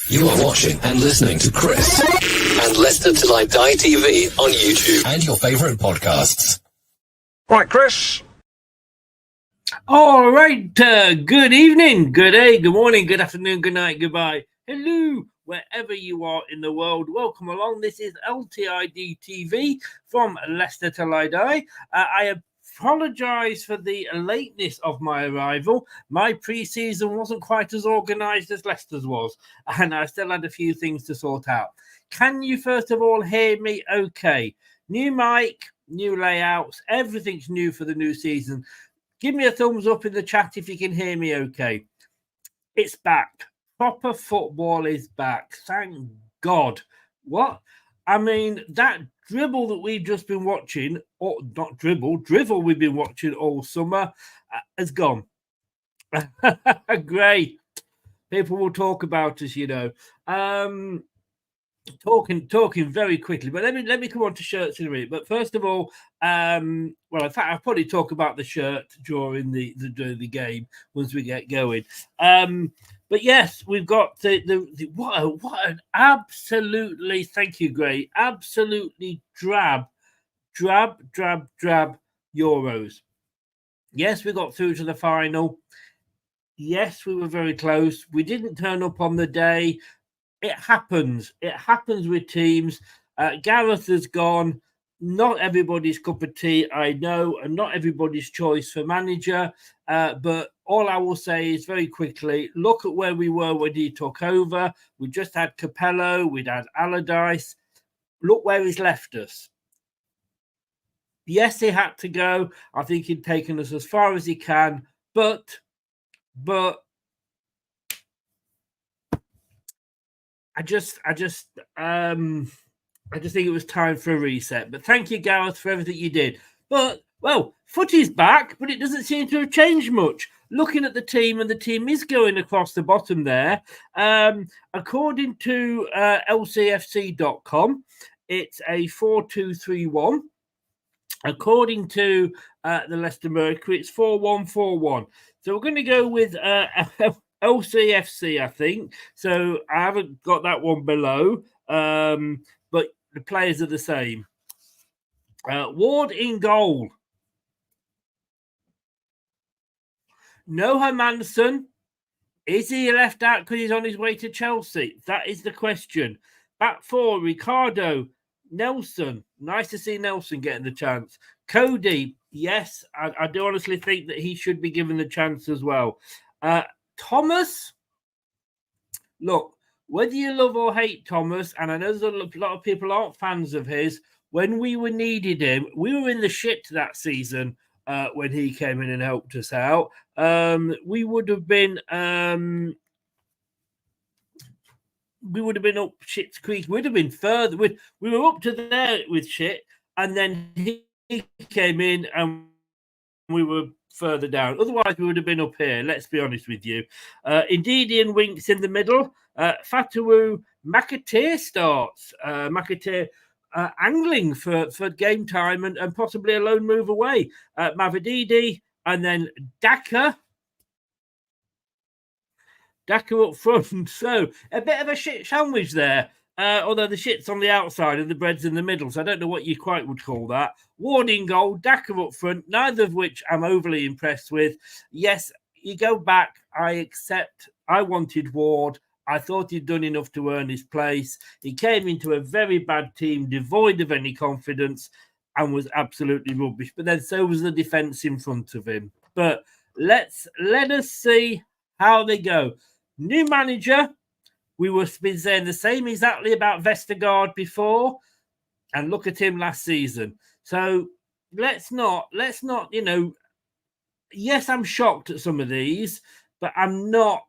You are watching and listening to Chris and Leicester Till I Die TV on YouTube and your favourite podcasts. Right, Chris. All right. Good evening, good day, good morning, good afternoon, good night, goodbye. Hello, wherever you are in the world. Welcome along. This is LTID TV from Leicester Till I Die. I apologise for the lateness of my arrival. My pre-season wasn't quite as organised as Leicester's was, and I still had a few things to sort out. Can you first of all hear me okay? New mic, new layouts, everything's new for the new season. Give me a thumbs up in the chat if you can hear me okay. It's back. Proper football is back. Thank God. What? I mean, that dribble that we've just been watching, or not dribble, drivel we've been watching all summer has gone. Great. People will talk about us, you know. Talking very quickly, but let me come on to shirts in a minute. But first of all, well, in fact, I'll probably talk about the shirt during the game once we get going. But yes, we've got the what an absolutely, thank you, Gray, absolutely drab Euros. Yes, we got through to the final. Yes, we were very close. We didn't turn up on the day. It happens. It happens with teams. Gareth has gone. Not everybody's cup of tea, I know, and not everybody's choice for manager. But all I will say is very quickly, look at where we were when he took over. We just had Capello. We'd had Allardyce. Look where he's left us. Yes, he had to go. I think he'd taken us as far as he can. But I just think it was time for a reset. But thank you, Gareth, for everything you did. But, well, footy's back, but it doesn't seem to have changed much. Looking at the team, and the team is going across the bottom there. According to LCFC.com, it's a 4-2-3-1. According to the Leicester Mercury, it's 4-1-4-1. So we're going to go with LCFC, I think. So I haven't got that one below, but the players are the same. Ward in goal. Noah Manson. Is he left out because he's on his way to Chelsea? That is the question. Back four, Ricardo. Nelson. Nice to see Nelson getting the chance. Cody. Yes, I do honestly think that he should be given the chance as well. Thomas. Look, whether you love or hate Thomas, and I know there's a lot of people aren't fans of his, when we needed him, we were in the shit that season when he came in and helped us out. We would have been up shit's creek. We'd have been further. We were up to there with shit, and then he came in and we were further down. Otherwise, we would have been up here. Let's be honest with you. Ndidi and Winks in the middle. Fatawu McAteer starts. McAteer angling for game time and possibly a lone move away. Mavididi and then Daka up front. So a bit of a shit sandwich there. Although the shit's on the outside and the bread's in the middle. So I don't know what you quite would call that. Ward in goal, Daka up front, neither of which I'm overly impressed with. Yes, you go back, I accept. I wanted Ward. I thought he'd done enough to earn his place. He came into a very bad team, devoid of any confidence, and was absolutely rubbish. But then so was the defence in front of him. But let us see how they go. New manager. We were been saying the same exactly about Vestergaard before, and look at him last season. So let's not, yes, I'm shocked at some of these, but I'm not,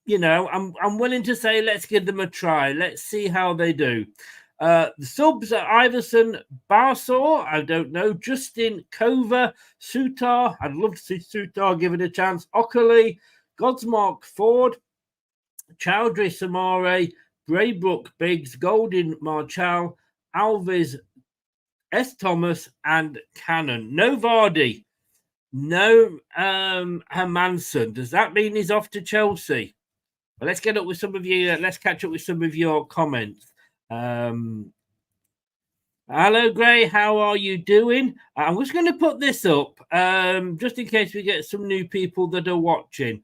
I'm willing to say let's give them a try. Let's see how they do. The subs are Iverson, Barsor, I don't know, Justin, Cover, Sutar. I'd love to see Sutar give it a chance. Ockerley, Godsmark, Ford, Chowdhury, Samare, Braybrook, Biggs, Golding, Marchal, Alves, S. Thomas, and Cannon. No Vardy, no Hermanson. Does that mean he's off to Chelsea? Well, let's get up with some of you. Let's catch up with some of your comments. Hello, Gray. How are you doing? I'm just going to put this up just in case we get some new people that are watching.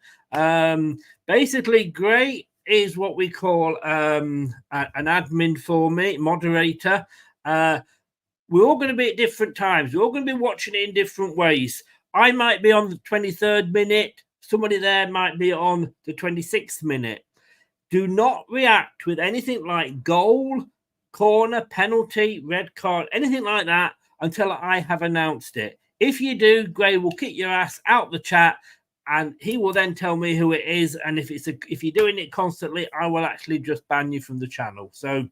Basically, Gray is what we call an admin for me, moderator. We're all going to be at different times. We're all going to be watching it in different ways. I might be on the 23rd minute. Somebody there might be on the 26th minute. Do not react with anything like goal, corner, penalty, red card, anything like that until I have announced it. If you do, Gray will kick your ass out the chat and he will then tell me who it is. And if you're doing it constantly, I will actually just ban you from the channel. So,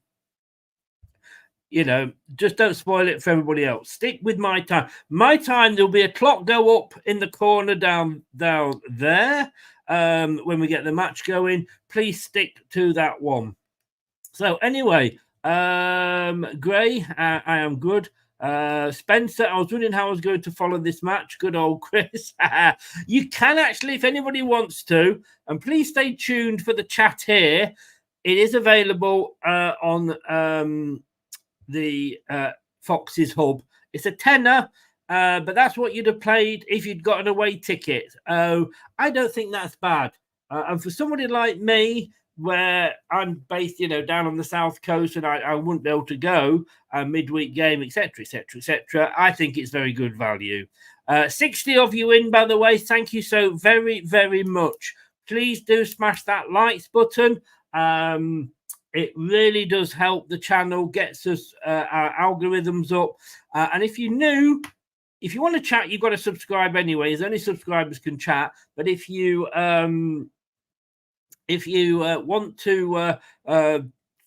just don't spoil it for everybody else. Stick with my time. My time, there'll be a clock go up in the corner down there when we get the match going. Please stick to that one. So anyway, Gray, I am good. Spencer, I was wondering how I was going to follow this match. Good old Chris. You can actually, if anybody wants to, and please stay tuned for the chat here. It is available on the Fox's Hub. It's a tenner, but that's what you'd have paid if you'd got an away ticket. I don't think that's bad. And for somebody like me, where I'm based, down on the south coast, and I wouldn't be able to go a midweek game, etc., I think it's very good value. 60 of you in, by the way. Thank you so very, very much. Please do smash that likes button. It really does help the channel, gets us our algorithms up. And if you're new, if you want to chat, you've got to subscribe anyway. Only subscribers can chat. But if you want to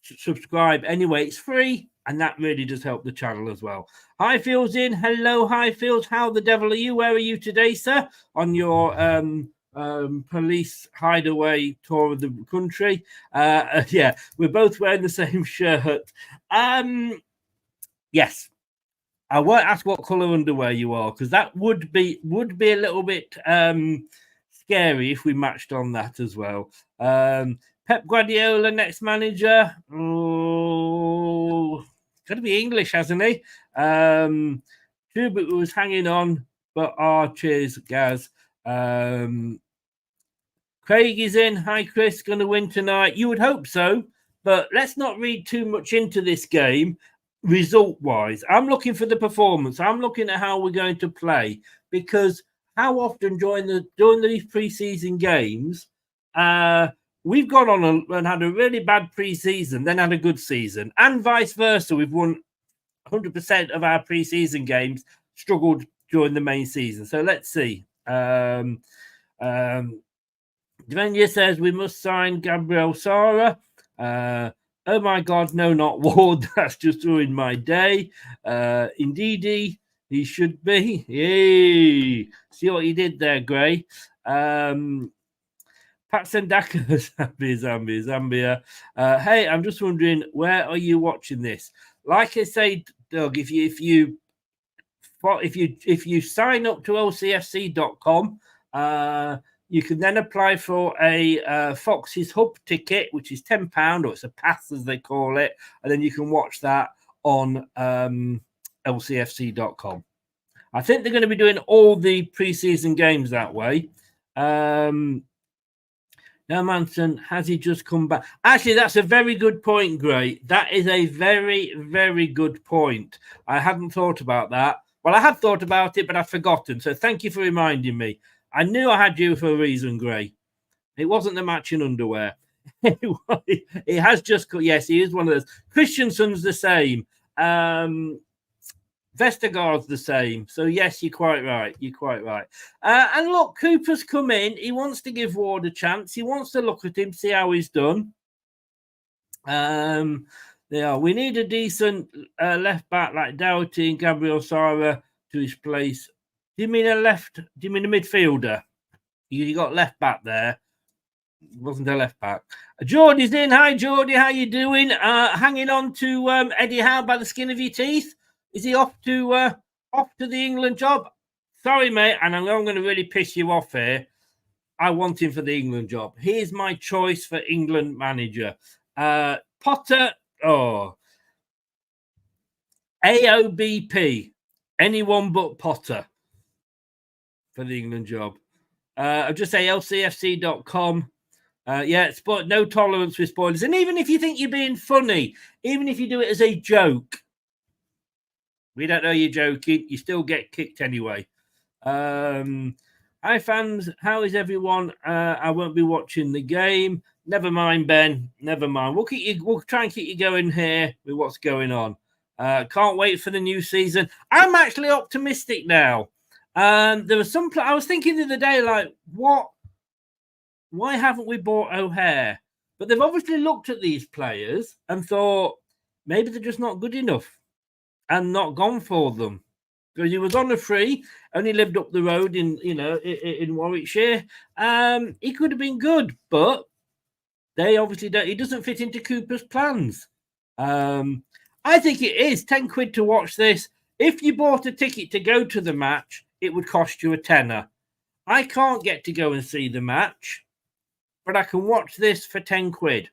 subscribe anyway, it's free. And that really does help the channel as well. Highfield's in. Hello, Highfield. How the devil are you? Where are you today, sir? On your police hideaway tour of the country. Yeah, we're both wearing the same shirt. Yes, I won't ask what color underwear you are, because that would be a little bit scary if we matched on that as well. Pep Guardiola, next manager. Oh, got to be English, hasn't he? Schubert was hanging on, but cheers, Gaz. Craig is in. Hi, Chris. Going to win tonight. You would hope so, but let's not read too much into this game result-wise. I'm looking for the performance. I'm looking at how we're going to play, because how often during these pre-season games, we've gone on and had a really bad pre-season, then had a good season, and vice versa. We've won 100% of our pre-season games, struggled during the main season. So let's see. Devenia says we must sign Gabriel Sara. Oh my God, no, not Ward. That's just ruined my day. Ndidi, He should be. Yay. See what he did there, Gray. Pat Sendaka, Zambia. Hey, I'm just wondering, where are you watching this? Like I say, Doug, if you sign up to LCFC.com, you can then apply for a Fox's Hub ticket, which is £10, or it's a pass as they call it, and then you can watch that on LCFC.com. I think they're going to be doing all the preseason games that way. Now, Manson, has he just come back? Actually, that's a very good point, Gray. That is a very, very good point. I hadn't thought about that. Well, I had thought about it, but I've forgotten. So thank you for reminding me. I knew I had you for a reason, Gray. It wasn't the matching underwear. It has just... Yes, he is one of those. Christensen's the same. Vestergaard's the same. So, yes, you're quite right. You're quite right. And look, Cooper's come in. He wants to give Ward a chance. He wants to look at him, see how he's done. Yeah, we need a decent left back like Doughty and Gabriel Sara to his place. Do you mean a midfielder? You got left back there. Wasn't a left back. Geordie's in. Hi, Geordie. How you doing? Hanging on to Eddie Howe by the skin of your teeth? Is he off to the England job? Sorry, mate, and I'm going to really piss you off here. I want him for the England job. Here's my choice for England manager. Potter, AOBP, anyone but Potter for the England job. I'll just say LCFC.com. No tolerance with spoilers. And even if you think you're being funny, even if you do it as a joke, we don't know you're joking. You still get kicked anyway. Hi, fans. How is everyone? I won't be watching the game. Never mind, Ben. Never mind. We'll try and keep you going here with what's going on. Can't wait for the new season. I'm actually optimistic now. There was I was thinking the other day, like, why haven't we bought O'Hare? But they've obviously looked at these players and thought maybe they're just not good enough and not gone for them. Because he was on a free, only lived up the road in Warwickshire. He could have been good, but they obviously don't. He doesn't fit into Cooper's plans. I think it is £10 to watch this. If you bought a ticket to go to the match, it would cost you a tenner. I can't get to go and see the match, but I can watch this for £10.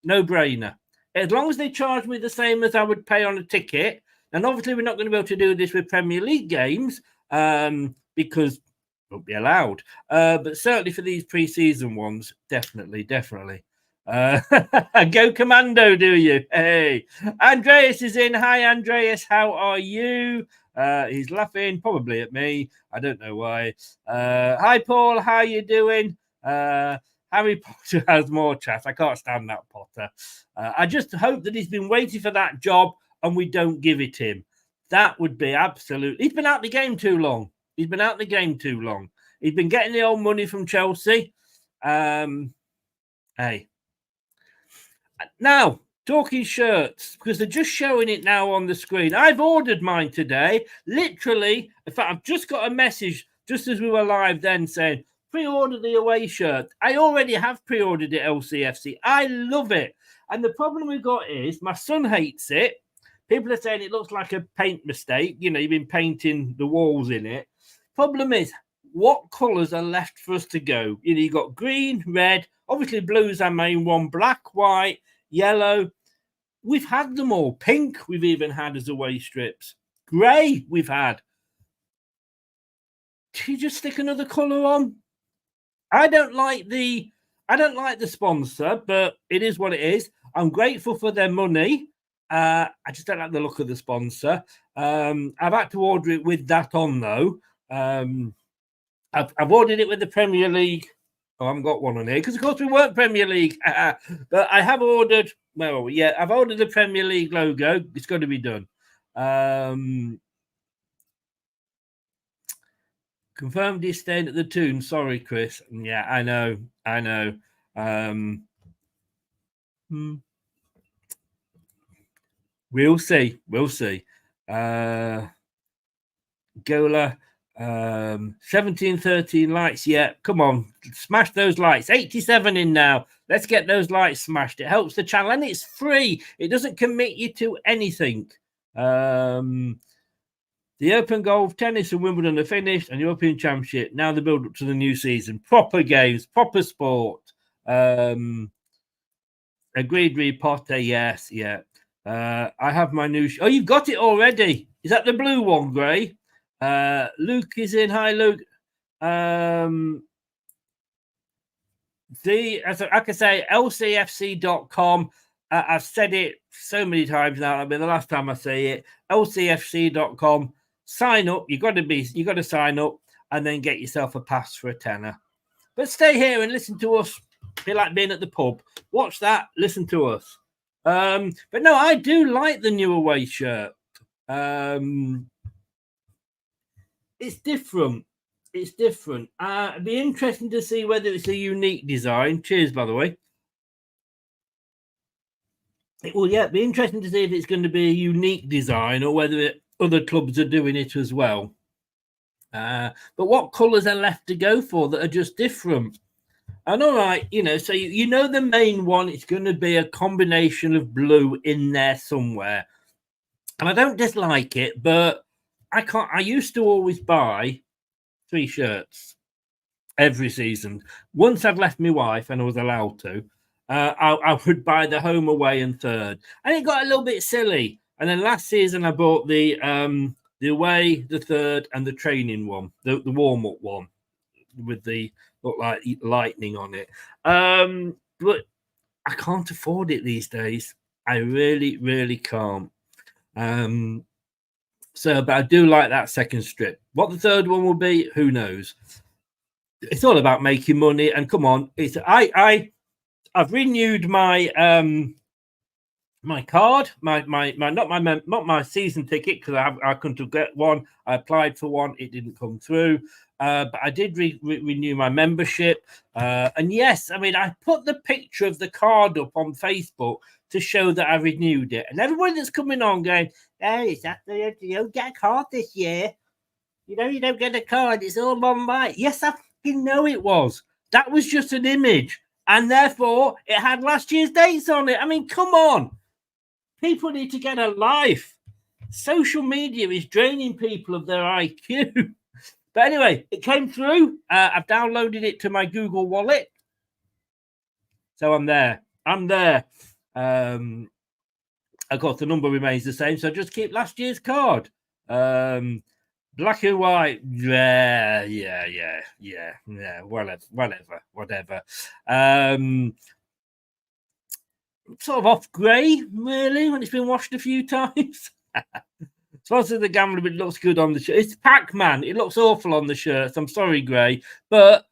No brainer. As long as they charge me the same as I would pay on a ticket. And obviously, we're not going to be able to do this with Premier League games because it won't be allowed. But certainly for these pre-season ones, definitely. Go Commando, do you? Hey, Andreas is in. Hi, Andreas. How are you? He's laughing, probably at me. I don't know why. Hi, Paul. How you doing? Harry Potter has more chat. I can't stand that Potter. I just hope that he's been waiting for that job and we don't give it him. That would be absolutely... He's been out the game too long. He's been getting the old money from Chelsea. Hey. Now, talking shirts, because they're just showing it now on the screen. I've ordered mine today. Literally, in fact, I've just got a message just as we were live then saying, pre-order the away shirt. I already have pre-ordered it, LCFC. I love it. And the problem we've got is my son hates it. People are saying it looks like a paint mistake. You know, you've been painting the walls in it. Problem is, what colours are left for us to go? You know, you've got green, red, obviously blue's our main one, black, white, yellow. We've had them all. Pink, we've even had as away strips. Grey, we've had. Do you just stick another colour on? I don't like the sponsor, but it is what it is. I'm grateful for their money. I just don't like the look of the sponsor. I've had to order it with that on, though. I've ordered it with the Premier League. Oh, I haven't got one on here because, of course, we weren't Premier League. But I have ordered. Well, yeah, I've ordered the Premier League logo. It's got to be done. Confirmed he's staying at the Toon. Sorry, Chris. Yeah, I know. We'll see. Gola. 1713 likes. Yeah, come on, smash those likes. 87 in now. Let's get those likes smashed. It helps the channel and it's free. It doesn't commit you to anything. The Open Golf, Tennis and Wimbledon are finished, and European Championship. Now the build up to the new season. Proper games, proper sport. Agreed, Potter. Yes, yeah. I have my new. Oh, you've got it already. Is that the blue one, Gray? Luke is in. Hi, Luke. As I can say, LCFC.com. I've said it so many times now. I mean, the last time I say it, LCFC.com. Sign up. You got to sign up and then get yourself a pass for a tenner. But stay here and listen to us. Feel like being at the pub. Watch that. Listen to us. But no, I do like the new away shirt. It's different. It's different. It'd be interesting to see whether it's a unique design. Cheers, by the way. It will, yeah, be interesting to see if it's going to be a unique design or whether other clubs are doing it as well. But what colours are left to go for that are just different? And all right, so you know the main one, it's going to be a combination of blue in there somewhere. And I don't dislike it, but I used to always buy 3 shirts every season. Once I'd left my wife and I was allowed to, I would buy the home, away, and third. And it got a little bit silly. And then last season I bought the away, the third, and the training one, the warm-up one with the look like lightning on it. But I can't afford it these days. I really, really can't. But I do like that second strip. What the third one will be, who knows? It's all about making money. And come on, I've renewed my my card, my not my season ticket, because I couldn't get one. I applied for one, it didn't come through. But I did renew my membership. And yes, I mean, I put the picture of the card up on Facebook to show that I renewed it. And everybody that's coming on going, hey, is that you don't get a card this year? You don't get a card. It's all online. Yes, I fucking know it was. That was just an image. And therefore, it had last year's dates on it. I mean, come on. People need to get a life. Social media is draining people of their IQ. But anyway, it came through. I've downloaded it to my Google Wallet. So I'm there. Of course, the number remains the same. So just keep last year's card. Black and white. Yeah. Whatever. Sort of off grey, really, when it's been washed a few times. Sponsor the gambler, but it looks good on the shirt. It's Pac-Man. It looks awful on the shirts. I'm sorry, Gray, but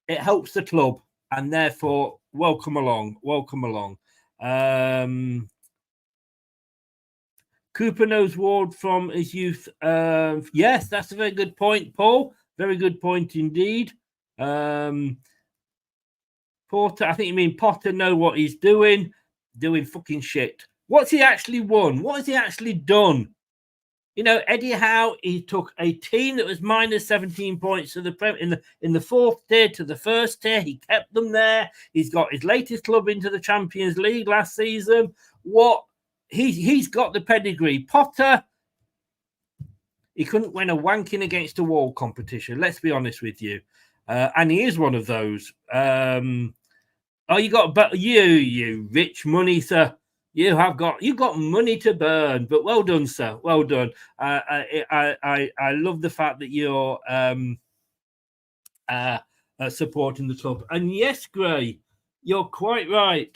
it helps the club, and therefore, welcome along. Cooper knows Ward from his youth. Yes, that's a very good point, Paul. Very good point indeed. Porter, I think you mean Potter know what he's doing fucking shit. What's he actually won? What has he actually done? Eddie Howe, he took a team that was minus 17 points to in the fourth tier to the first tier. He kept them there. He's got his latest club into the Champions League last season. He's got the pedigree. Potter, he couldn't win a wanking against a wall competition. Let's be honest with you. And he is one of those. You rich money, sir. You've got money to burn, but well done, sir. Well done. I love the fact that you're supporting the club. And yes, Gray, you're quite right.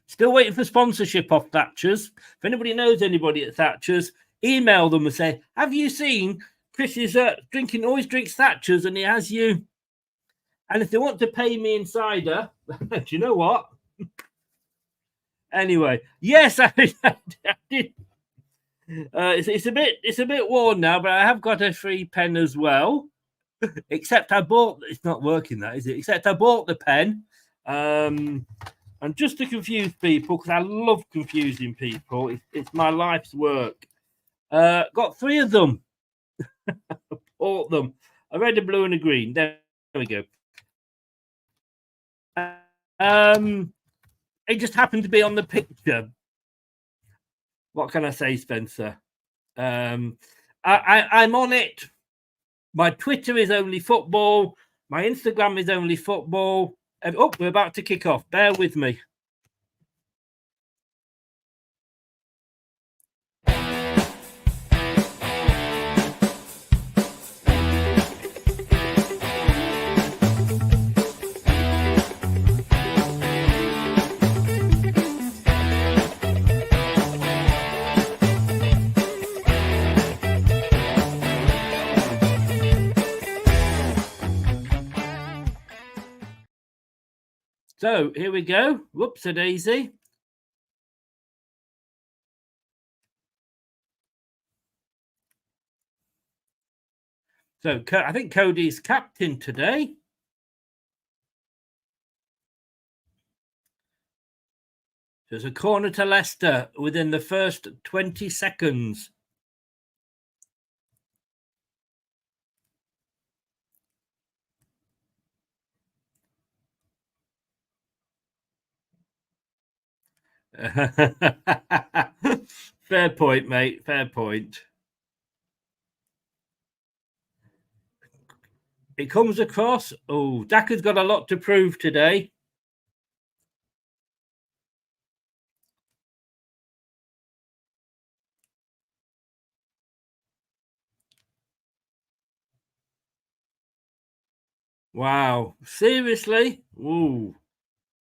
Still waiting for sponsorship off Thatcher's. If anybody knows anybody at Thatcher's, email them and say, have you seen Chris is always drinks Thatcher's and he has you. And if they want to pay me insider, do you know what? Anyway, yes, I did. It's a bit worn now, but I have got a free pen as well. Except I bought. It's not working, that is it? Except I bought the pen. And just to confuse people, because I love confusing people, it's my life's work. Got 3 of them. Bought them. A red, a blue, and a green. There we go. It just happened to be on the picture. What can I say, Spencer? I'm on it. My Twitter is only football. My Instagram is only football. Oh, we're about to kick off. Bear with me. So here we go. Whoops-a-daisy. So I think Cody's captain today. There's a corner to Leicester within the first 20 seconds. Fair point, mate. Fair point. It comes across. Oh, Daka's got a lot to prove today. Wow. Seriously? Ooh,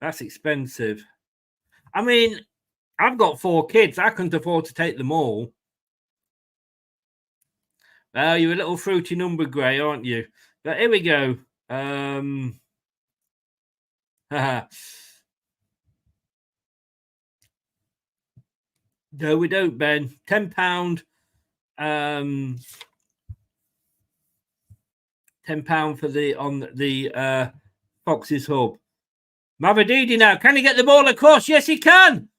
that's expensive. I mean, I've got 4 kids. I couldn't afford to take them all. Well, you're a little fruity number, Gray, aren't you? But here we go. No, we don't, Ben. £10. £10 for the Fox's Hub. Mavadidi now. Can he get the ball across? Yes, he can.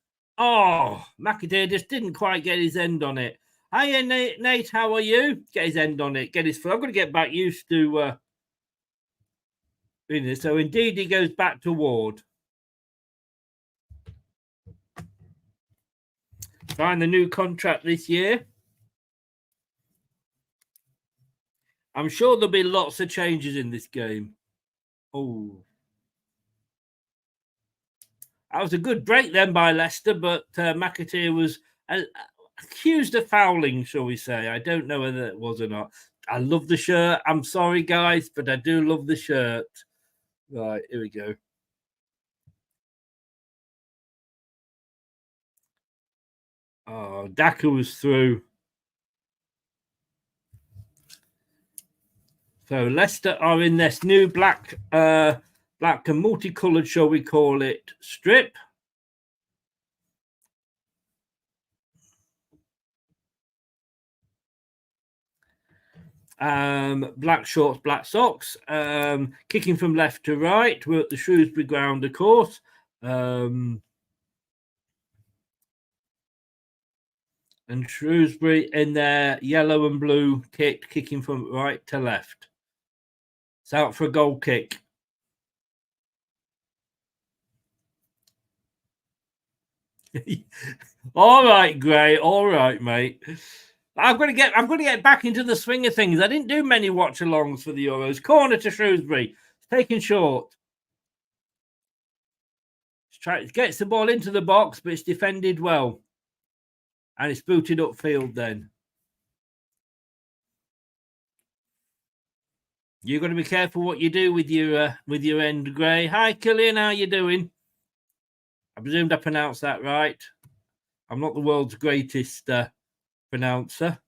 Oh, McAdee just didn't quite get his end on it. Hiya, Nate. How are you? Get his end on it. Get his foot. I'm going to get back used to doing this. So indeed, he goes back to Ward. Sign the new contract this year. I'm sure there'll be lots of changes in this game. Oh. That was a good break then by Leicester, but McAteer was accused of fouling, shall we say. I don't know whether it was or not. I love the shirt. I'm sorry, guys, but I do love the shirt. Right, here we go. Oh, Daka was through. So Leicester are in this new black and multicolored, shall we call it, strip. Black shorts, black socks. Kicking from left to right. We're at the Shrewsbury ground, of course. And Shrewsbury in their yellow and blue kit, kicking from right to left. It's out for a goal kick. All right, Gray. All right, mate. I'm going to get back into the swing of things. I didn't do many watch-alongs for the Euros. Corner to Shrewsbury. It's taken short. It gets the ball into the box, but it's defended well. And it's booted upfield then. You've got to be careful what you do with your end, Gray. Hi, Killian. How you doing? I presumed I pronounced that right. I'm not the world's greatest pronouncer.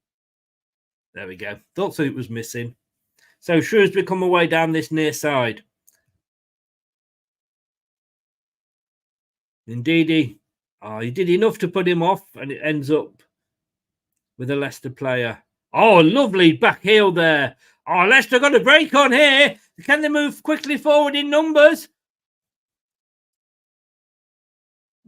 There we go. Thought so it was missing. So Shrewsbury come away down this near side. Indeed, he did enough to put him off, and it ends up with a Leicester player. Oh, lovely back heel there. Oh, Leicester got a break on here. Can they move quickly forward in numbers?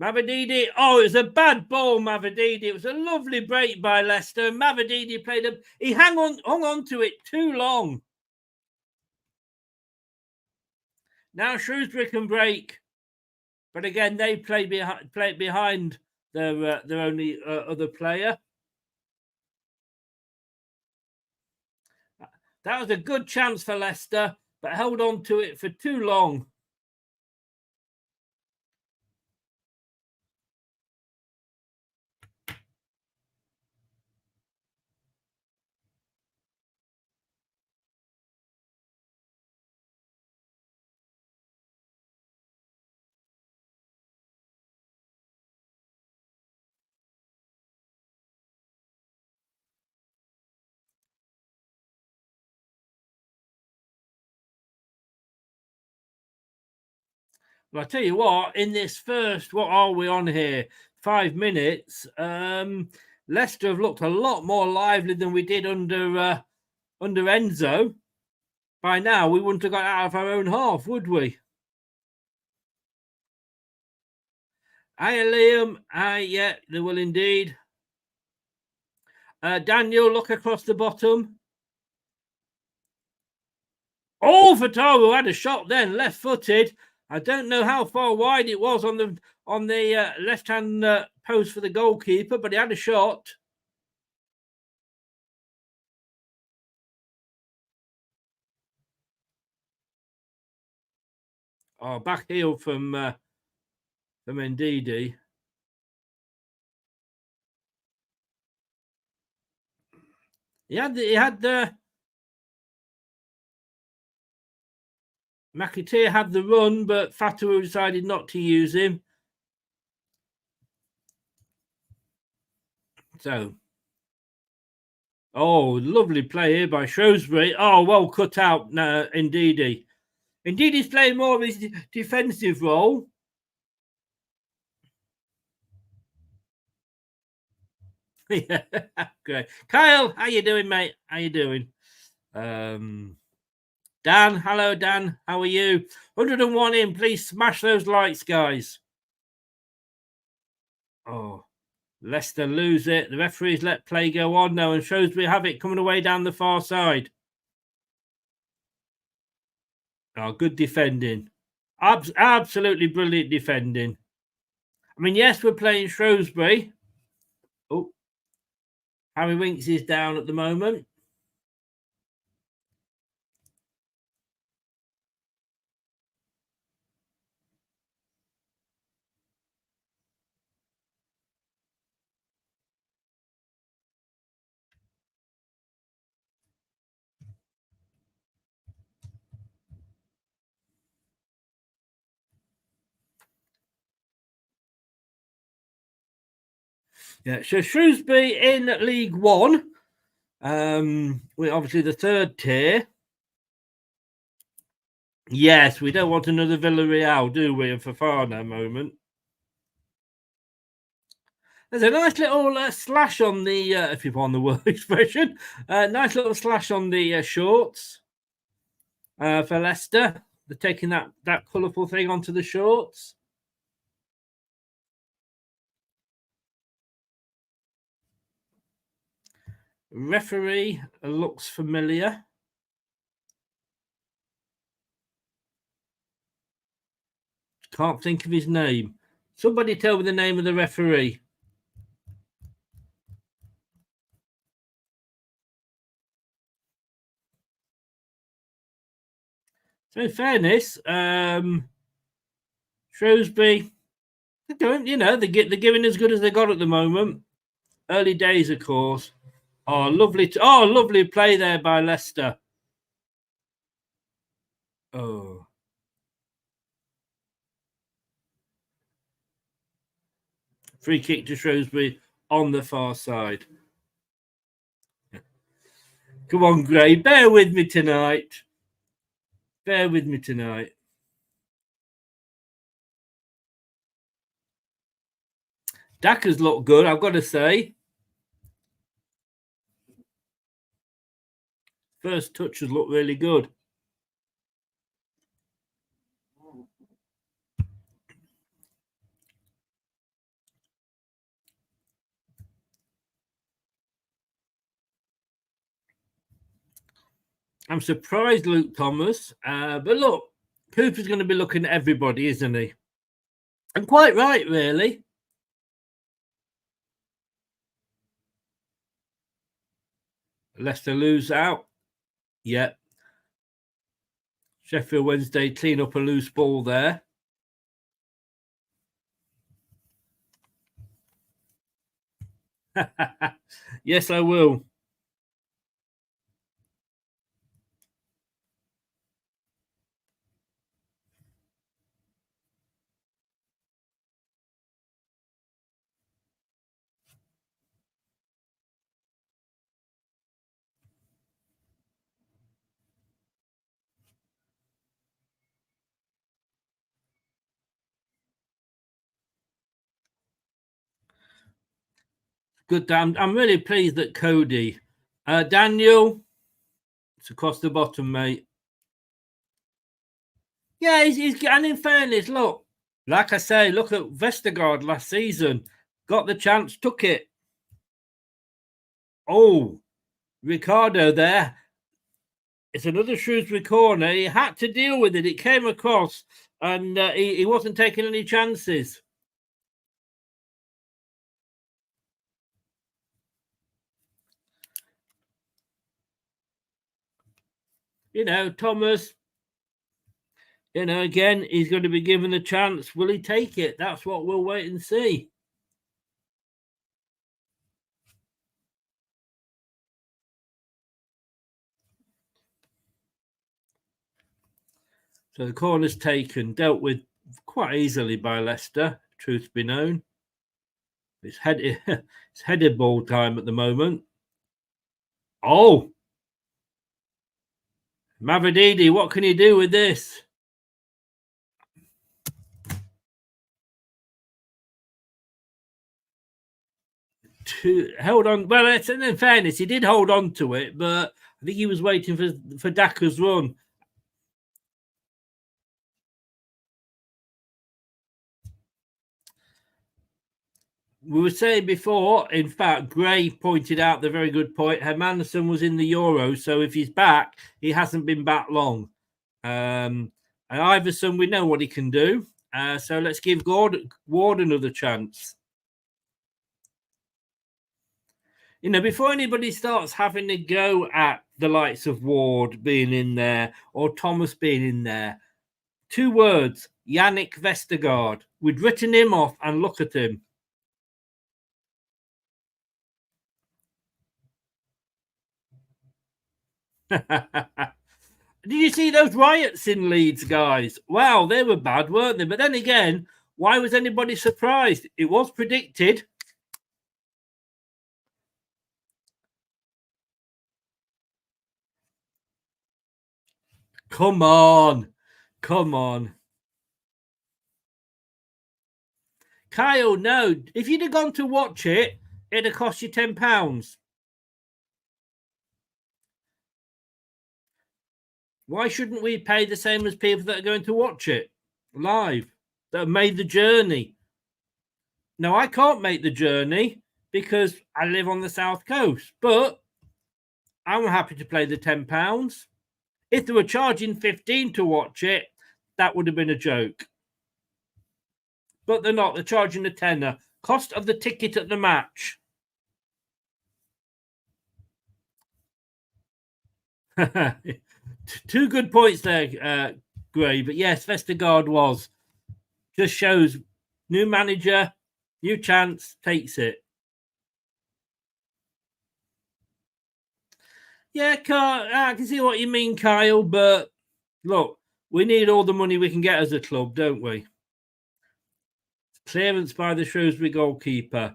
Mavididi. Oh, it was a bad ball, Mavididi. It was a lovely break by Leicester. Mavididi played up. He hung on to it too long. Now Shrewsbury can break, but again they play behind their only other player. That was a good chance for Leicester, but held on to it for too long. Well, I tell you what, in this first, what are we on here? 5 minutes. Leicester have looked a lot more lively than we did under Enzo. By now, we wouldn't have got out of our own half, would we? Hiya, Liam. Yeah, they will indeed. Daniel, look across the bottom. Oh, Fataru had a shot then, left-footed. I don't know how far wide it was on the left-hand post for the goalkeeper, but he had a shot. Oh, back heel from Ndidi. He had the McAteer had the run, but Fataru decided not to use him. So, oh, lovely play here by Shrewsbury. Oh, well cut out now, Ndidi. Ndidi's playing more of his defensive role. Yeah, great. Kyle, how you doing, mate? How you doing? Dan, hello, Dan. How are you? 101 in. Please smash those likes, guys. Oh, Leicester lose it. The referees let play go on now, and Shrewsbury have it coming away down the far side. Oh, good defending. Absolutely brilliant defending. I mean, yes, we're playing Shrewsbury. Oh, Harry Winks is down at the moment. Yeah, so Shrewsbury in League One. We're obviously the third tier. Yes, we don't want another Villarreal, do we? And Fofana moment. There's a nice little slash on the, if you want the word expression, nice little slash on the shorts for Leicester. They're taking that colourful thing onto the shorts. Referee looks familiar. Can't think of his name. Somebody tell me the name of the referee. So in fairness, Shrewsbury, they're doing, they're giving as good as they got at the moment. Early days, of course. Oh, lovely play there by Leicester. Oh. Free kick to Shrewsbury on the far side. Come on, Gray. Bear with me tonight. Bear with me tonight. Daka's looked good, I've got to say. First touches look really good. I'm surprised Luke Thomas. But look, Cooper's going to be looking at everybody, isn't he? And quite right, really. Leicester lose out. Yep. Sheffield Wednesday clean up a loose ball there. Yes, I will. Good. I'm really pleased that Cody. Daniel, it's across the bottom, mate. Yeah, he's and in fairness, look, like I say, look at Vestergaard last season. Got the chance, took it. Oh, Ricardo there. It's another Shrewsbury corner. He had to deal with it. It came across, and he wasn't taking any chances. You know, Thomas, you know, again, he's going to be given a chance. Will he take it? That's what we'll wait and see. So the corner's taken, dealt with quite easily by Leicester, truth be known. It's headed ball time at the moment. Oh! Mavididi, what can you do with this? Held on. Well, in fairness, he did hold on to it, but I think he was waiting for Daka's run. We were saying before, in fact, Gray pointed out the very good point. Hermanson was in the Euro, so if he's back, he hasn't been back long. And Iverson, we know what he can do. So let's give Ward another chance. You know, before anybody starts having a go at the likes of Ward being in there or Thomas being in there, 2 words, Yannick Vestergaard. We'd written him off and look at him. Did you see those riots in Leeds, guys? Wow, they were bad, weren't they? But then again, why was anybody surprised? It was predicted. Come on. Come on. Kyle, no. If you'd have gone to watch it, it'd have cost you £10. Why shouldn't we pay the same as people that are going to watch it live, that have made the journey? Now, I can't make the journey because I live on the South Coast, but I'm happy to pay the £10. If they were charging 15 to watch it, that would have been a joke. But they're not. They're charging a tenner. Cost of the ticket at the match. 2 good points there, Gray. But yes, Vestergaard was. Just shows new manager, new chance, takes it. Yeah, I can see what you mean, Kyle. But look, we need all the money we can get as a club, don't we? Clearance by the Shrewsbury goalkeeper.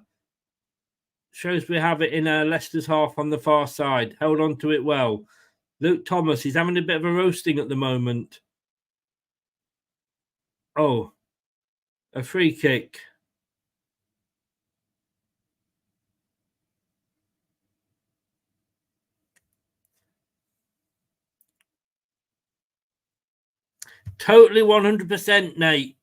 Shrewsbury have it in Leicester's half on the far side. Held on to it well. Luke Thomas, he's having a bit of a roasting at the moment. Oh, a free kick. Totally 100%, Nate.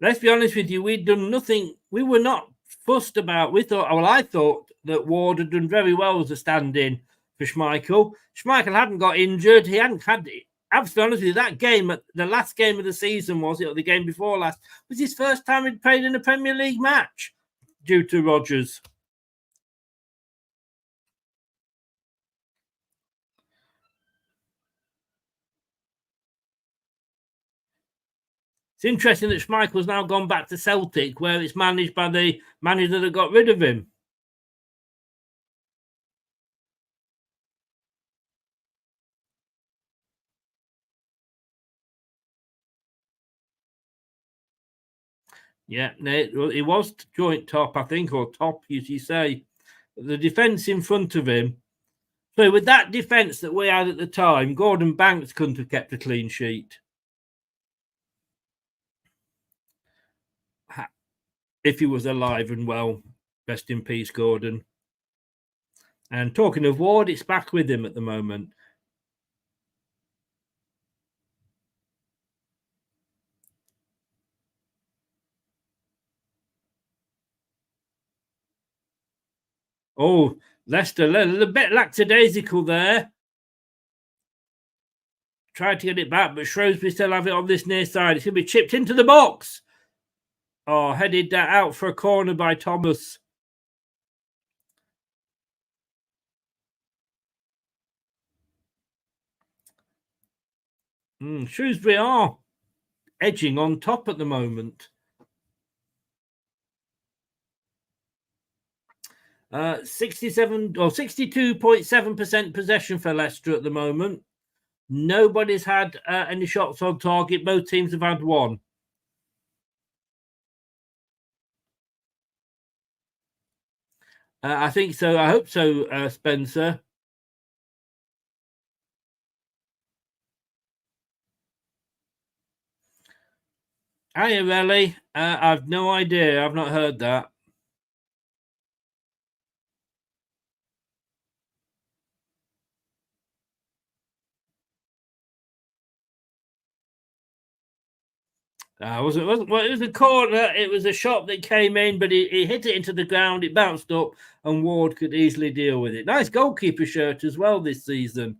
Let's be honest with you, we'd done nothing. We were not fussed about. I thought that Ward had done very well as a stand-in for Schmeichel. Schmeichel hadn't got injured. He hadn't had it. Absolutely honest with you, that game, the last game of the season, was it, or the game before last, was his first time he'd played in a Premier League match due to Rodgers. It's interesting that Schmeichel's now gone back to Celtic, where it's managed by the manager that got rid of him. Yeah, it was joint top, I think, or top, as you say. The defence in front of him. So with that defence that we had at the time, Gordon Banks couldn't have kept a clean sheet. If he was alive and well, rest in peace, Gordon. And talking of Ward, it's back with him at the moment. Oh, Leicester, a bit lackadaisical there. Tried to get it back, but Shrewsbury still have it on this near side. It's going to be chipped into the box. Oh, headed out for a corner by Thomas. Shrewsbury are edging on top at the moment. 62.7% possession for Leicester at the moment. Nobody's had any shots on target. Both teams have had one. I think so. I hope so, Spencer. Hiya, Relly. I've no idea. I've not heard that. It was a corner. It was a shot that came in, but he hit it into the ground. It bounced up, and Ward could easily deal with it. Nice goalkeeper shirt as well this season.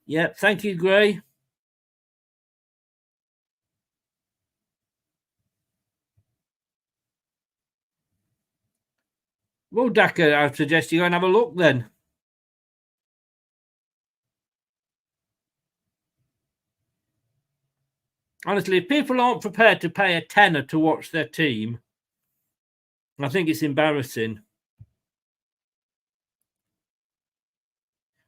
Yeah, thank you, Gray. Well, Daka, I suggest you go and have a look then. Honestly, if people aren't prepared to pay a tenner to watch their team, I think it's embarrassing.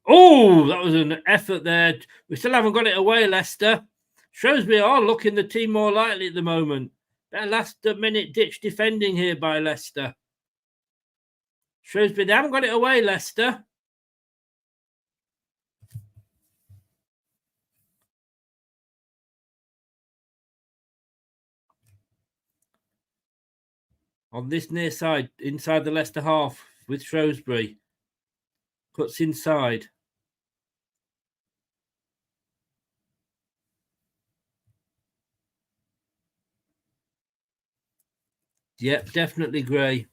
Oh, that was an effort there. We still haven't got it away, Leicester. Shrewsbury are looking the team more likely at the moment. That last-minute ditch defending here by Leicester. Shrewsbury, they haven't got it away, Leicester. On this near side, inside the Leicester half with Shrewsbury. Cuts inside. Yep, definitely Gray.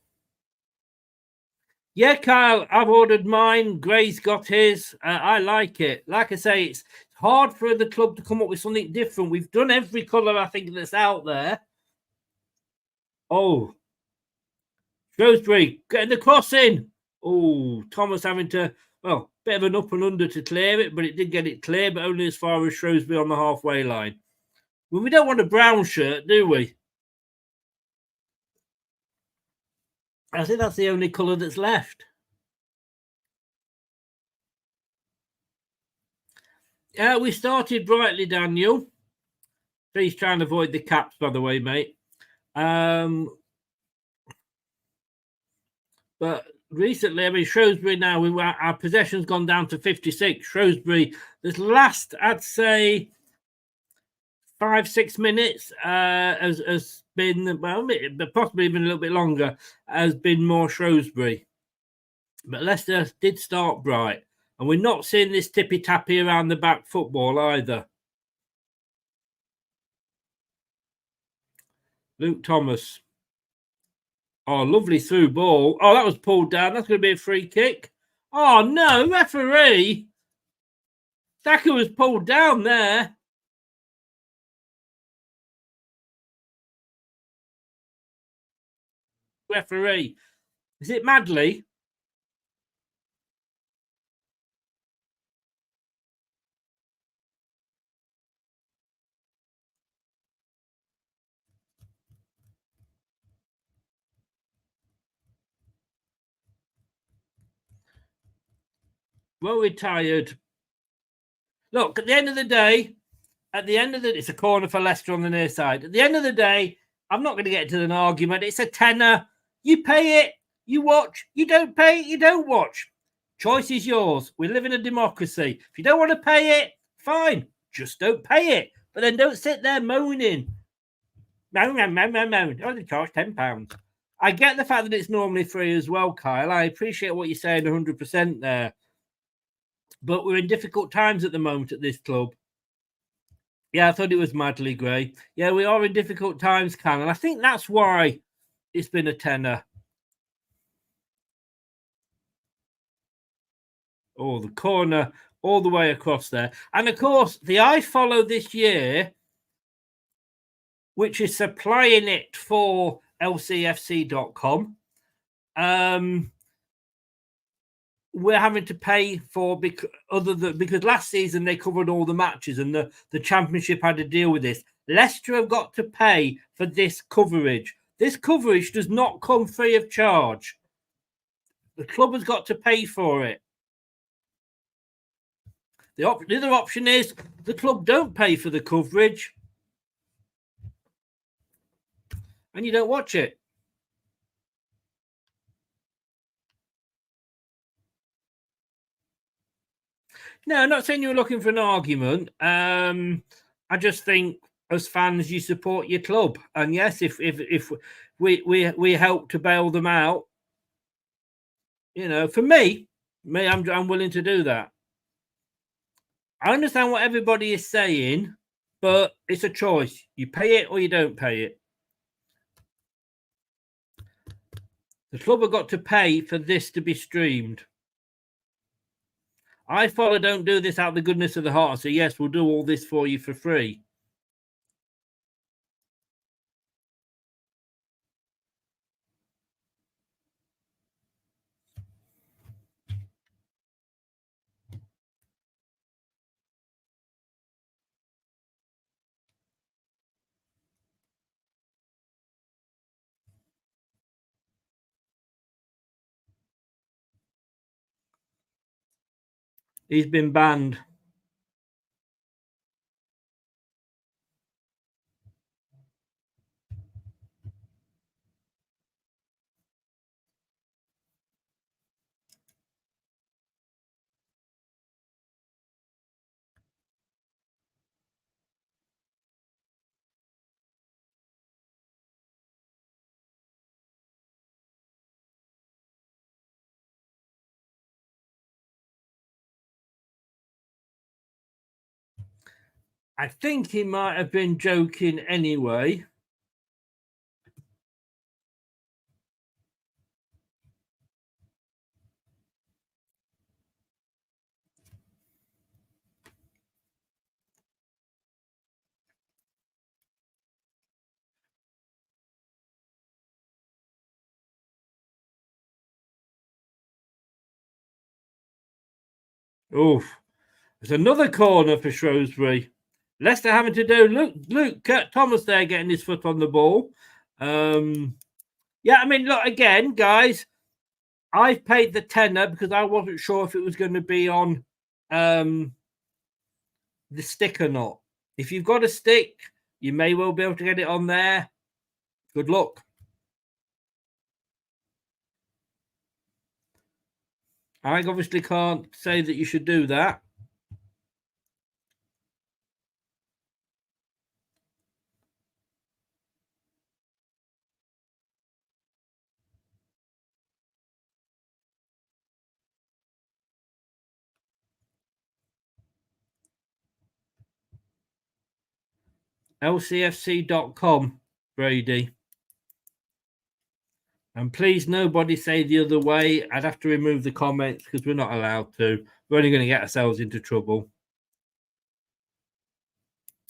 Yeah, Kyle, I've ordered mine. Gray's got his. I like it. Like I say, it's hard for the club to come up with something different. We've done every colour, I think, that's out there. Oh, Shrewsbury getting the cross in. Oh, Thomas having to, well, bit of an up and under to clear it, but it did get it clear, but only as far as Shrewsbury on the halfway line. Well, we don't want a brown shirt, do we? I think that's the only colour that's left. We started brightly, Daniel. Please try and avoid the caps, by the way, mate. But recently, I mean, Shrewsbury now, our possession's gone down to 56. Shrewsbury, this last, I'd say, 5-6 minutes has been, well, possibly even a little bit longer, has been more Shrewsbury. But Leicester did start bright. And we're not seeing this tippy-tappy around the back football either. Luke Thomas. Oh, lovely through ball. Oh, that was pulled down. That's going to be a free kick. Oh, no, referee. Saka was pulled down there. Referee. Is it Madley? Well retired. Look, at the end of the day, it's a corner for Leicester on the near side. At the end of the day, I'm not going to get into an argument. It's a tenner. You pay it, you watch. You don't pay it, you don't watch. Choice is yours. We live in a democracy. If you don't want to pay it, fine. Just don't pay it. But then don't sit there moaning. Moan. It only costs £10. I get the fact that it's normally free as well, Kyle. I appreciate what you're saying 100% there. But we're in difficult times at the moment at this club. Yeah, I thought it was Madley Gray. Yeah, we are in difficult times, Cal, and I think that's why it's been a tenner. Oh, the corner all the way across there. And of course, the iFollow this year, which is supplying it for LCFC.com, we're having to pay for because last season they covered all the matches and the championship had to deal with this. Leicester have got to pay for this coverage. This coverage does not come free of charge. The club has got to pay for it. The other option is the club don't pay for the coverage and you don't watch it. No, I'm not saying you're looking for an argument. I just think as fans, you support your club, and yes, if we help to bail them out, you know, for me, I'm willing to do that. I understand what everybody is saying, but it's a choice. You pay it or you don't pay it. The club have got to pay for this to be streamed. iFollow don't do this out of the goodness of the heart. So yes, we'll do all this for you for free. He's been banned. I think he might have been joking anyway. Oof. There's another corner for Shrewsbury. Leicester having to do Luke Thomas there getting his foot on the ball. Yeah, I mean, look, again, guys, I've paid the tenner because I wasn't sure if it was going to be on the stick or not. If you've got a stick, you may well be able to get it on there. Good luck. I obviously can't say that you should do that. LCFC.com, Brady. And please, nobody say the other way. I'd have to remove the comments because we're not allowed to. We're only going to get ourselves into trouble.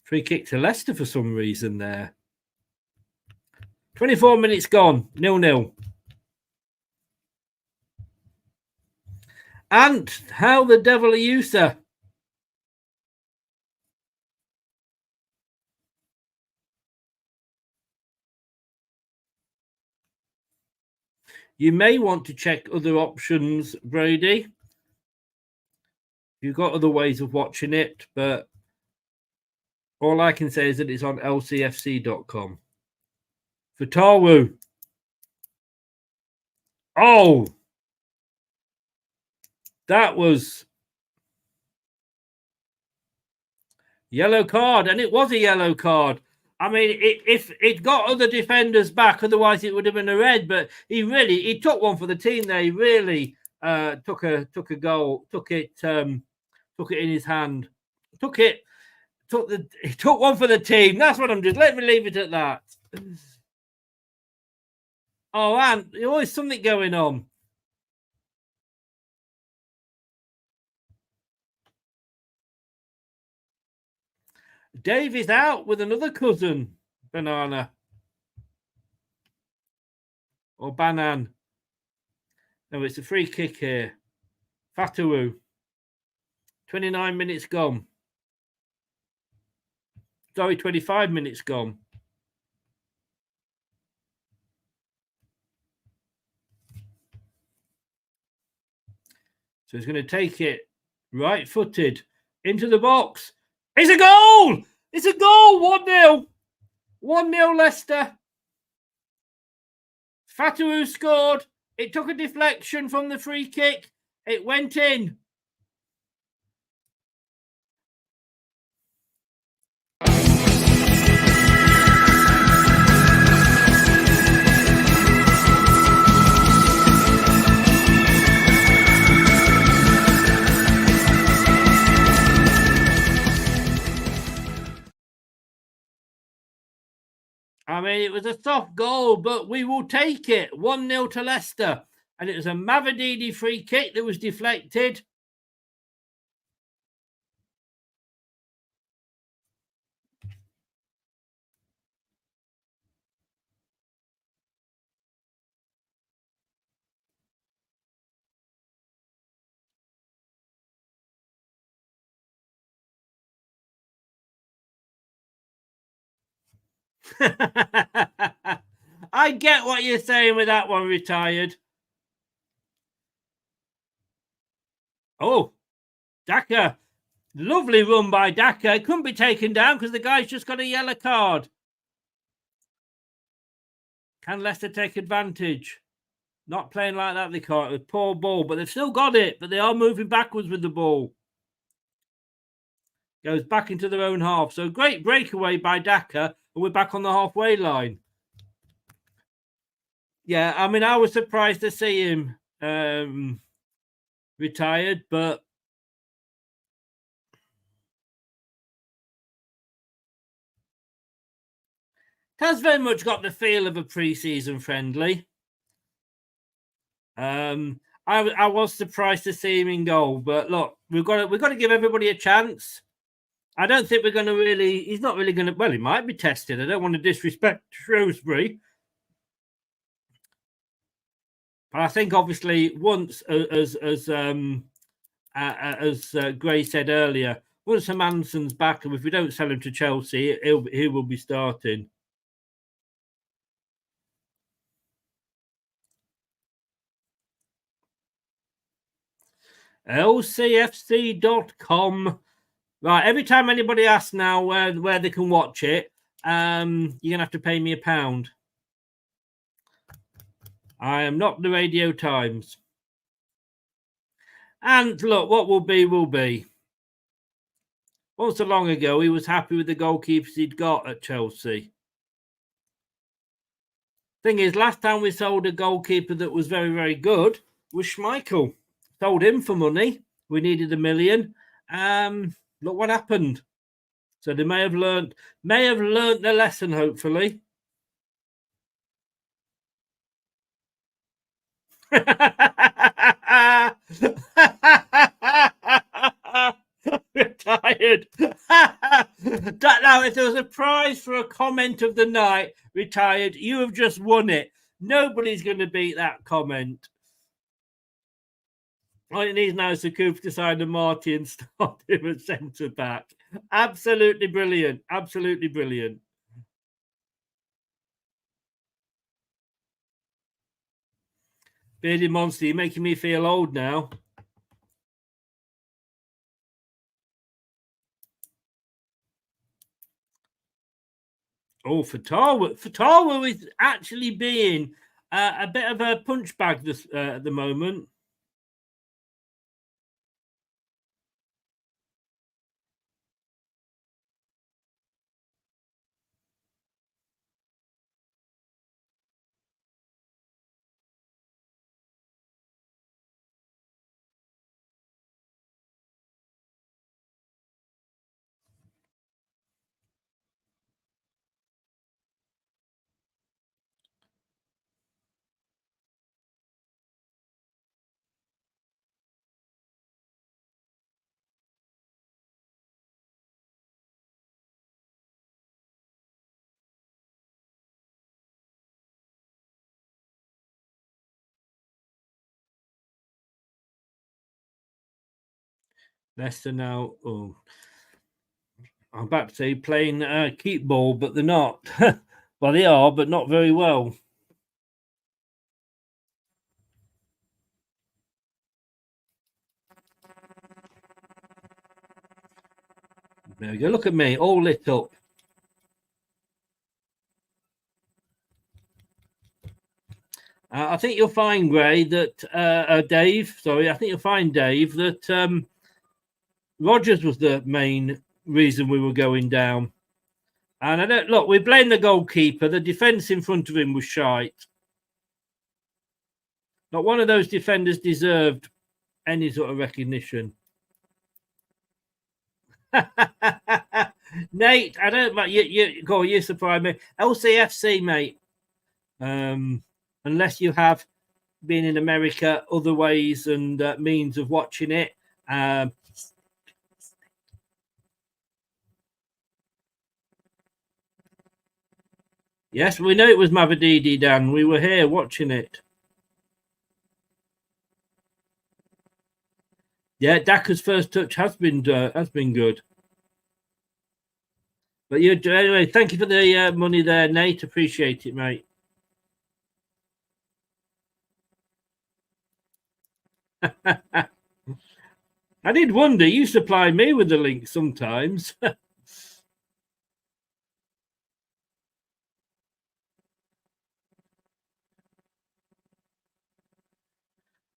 Free kick to Leicester for some reason there. 24 minutes gone. 0-0. And how the devil are you, sir? You may want to check other options, Brady. You've got other ways of watching it, but all I can say is that it's on LCFC.com. Fatawu. Oh, that was yellow card, and it was a yellow card. I mean, if it got other defenders back, otherwise it would have been a red. But he took one for the team there. He really took a goal, took it in his hand, he took one for the team. That's what I'm just. Let me leave it at that. Oh, and there's always something going on. Dave is out with another cousin, Banana. Or Banan. No, it's a free kick here. Fatawu. 29 minutes gone. Sorry, 25 minutes gone. So he's going to take it right-footed into the box. It's a goal! It's a goal! 1-0. 1-0 Leicester. Fatawu scored. It took a deflection from the free kick. It went in. I mean, it was a soft goal, but we will take it. 1-0 to Leicester. And it was a Mavididi free kick that was deflected. I get what you're saying with that one, retired. Oh, Daka. Lovely run by Daka. It couldn't be taken down because the guy's just got a yellow card. Can Leicester take advantage? Not playing like that, they can't. A poor ball, but they've still got it. But they are moving backwards with the ball. Goes back into their own half. So great breakaway by Daka. And we're back on the halfway line. Yeah, I mean, I was surprised to see him retired, but has very much got the feel of a pre-season friendly. I was surprised to see him in goal, but look, we've got to give everybody a chance. I don't think we're going to really. He's not really going to. Well, he might be tested. I don't want to disrespect Shrewsbury, but I think obviously once, as Gray said earlier, once Hermansen's back, and if we don't sell him to Chelsea, he will be starting. LCFC.com. Right, every time anybody asks now where they can watch it, you're going to have to pay me £1. I am not the Radio Times. And look, what will be, will be. Not so long ago, he was happy with the goalkeepers he'd got at Chelsea. Thing is, last time we sold a goalkeeper that was very, very good was Schmeichel. Sold him for money. We needed £1 million. Look what happened. So they may have learned their lesson, hopefully. Retired. Now, if there was a prize for a comment of the night, retired, you have just won it. Nobody's going to beat that comment. All it needs now is Sakuf to sign a Marty and start him at centre back. Absolutely brilliant. Absolutely brilliant. Bearded Monster, you're making me feel old now. Oh, Fatawa is actually being a bit of a punch bag at the moment. Leicester now, I'm about to say playing keep ball, but they're not. Well, they are, but not very well. There we go. Look at me, all lit up. I think you'll find, Gray, that Dave. Sorry, I think you'll find, Dave, that Rogers was the main reason we were going down. And I don't look. We blame the goalkeeper. The defence in front of him was shite. Not one of those defenders deserved any sort of recognition. Nate, I don't. You surprise me. LCFC, mate. Unless you have been in America, other ways and means of watching it. Yes, we know it was Mavadidi, Dan. We were here watching it. Yeah, Daka's first touch has been good. But anyway, thank you for the money there, Nate. Appreciate it, mate. I did wonder. You supply me with the link sometimes.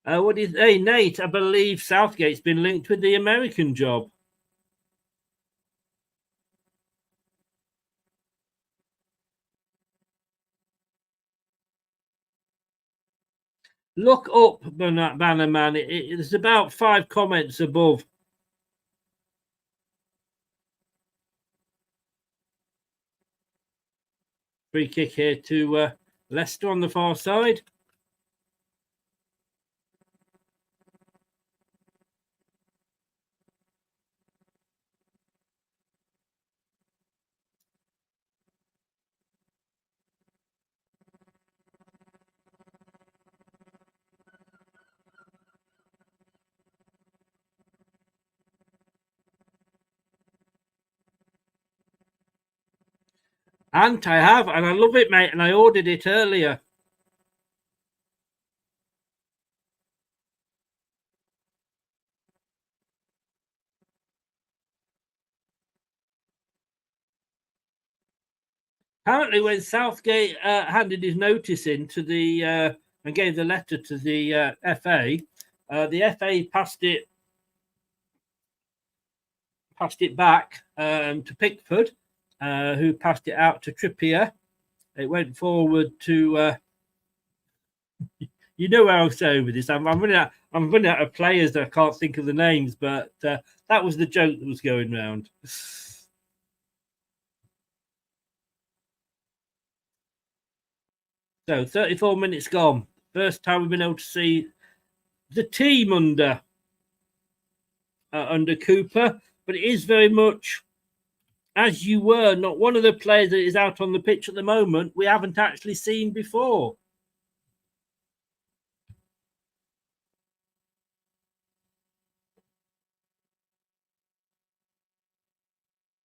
What is? Hey, Nate. I believe Southgate's been linked with the American job. Look up, Banner Man. It's about 5 comments above. Free kick here to Leicester on the far side. And I have, and I love it, mate. And I ordered it earlier. Apparently, when Southgate handed his notice in to the and gave the letter to the the FA passed it back to Pickford, who passed it out to Trippier. It went forward to. You know where I was going with this. I'm running out of players that I can't think of the names, but that was the joke that was going around. So 34 minutes gone. First time we've been able to see the team under Cooper, but it is very much as you were. Not one of the players that is out on the pitch at the moment we haven't actually seen before.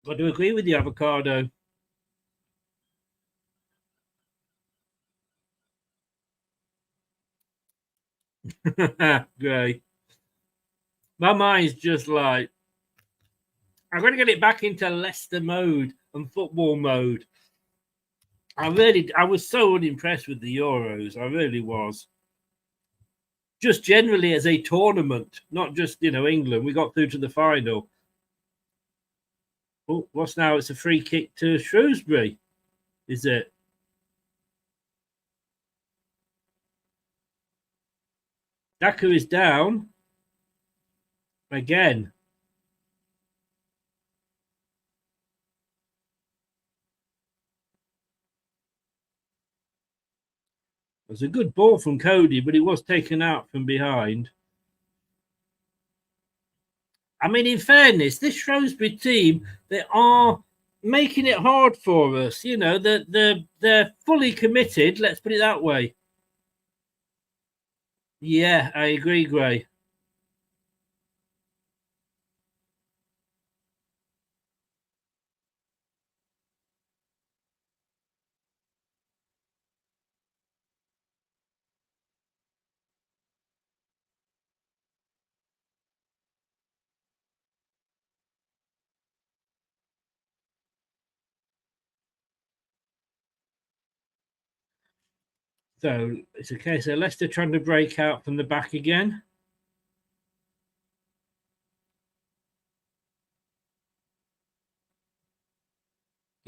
Got to agree with you, Avocado. Great. My mind's just like, I'm going to get it back into Leicester mode and football mode. I was so unimpressed with the Euros. I really was. Just generally as a tournament, not just, England. We got through to the final. Oh, what's now? It's a free kick to Shrewsbury, is it? Daka is down again. It was a good ball from Cody, but he was taken out from behind. I mean, in fairness, this Shrewsbury team, they are making it hard for us. They're fully committed. Let's put it that way. Yeah, I agree, Gray. So it's a case of Leicester trying to break out from the back again.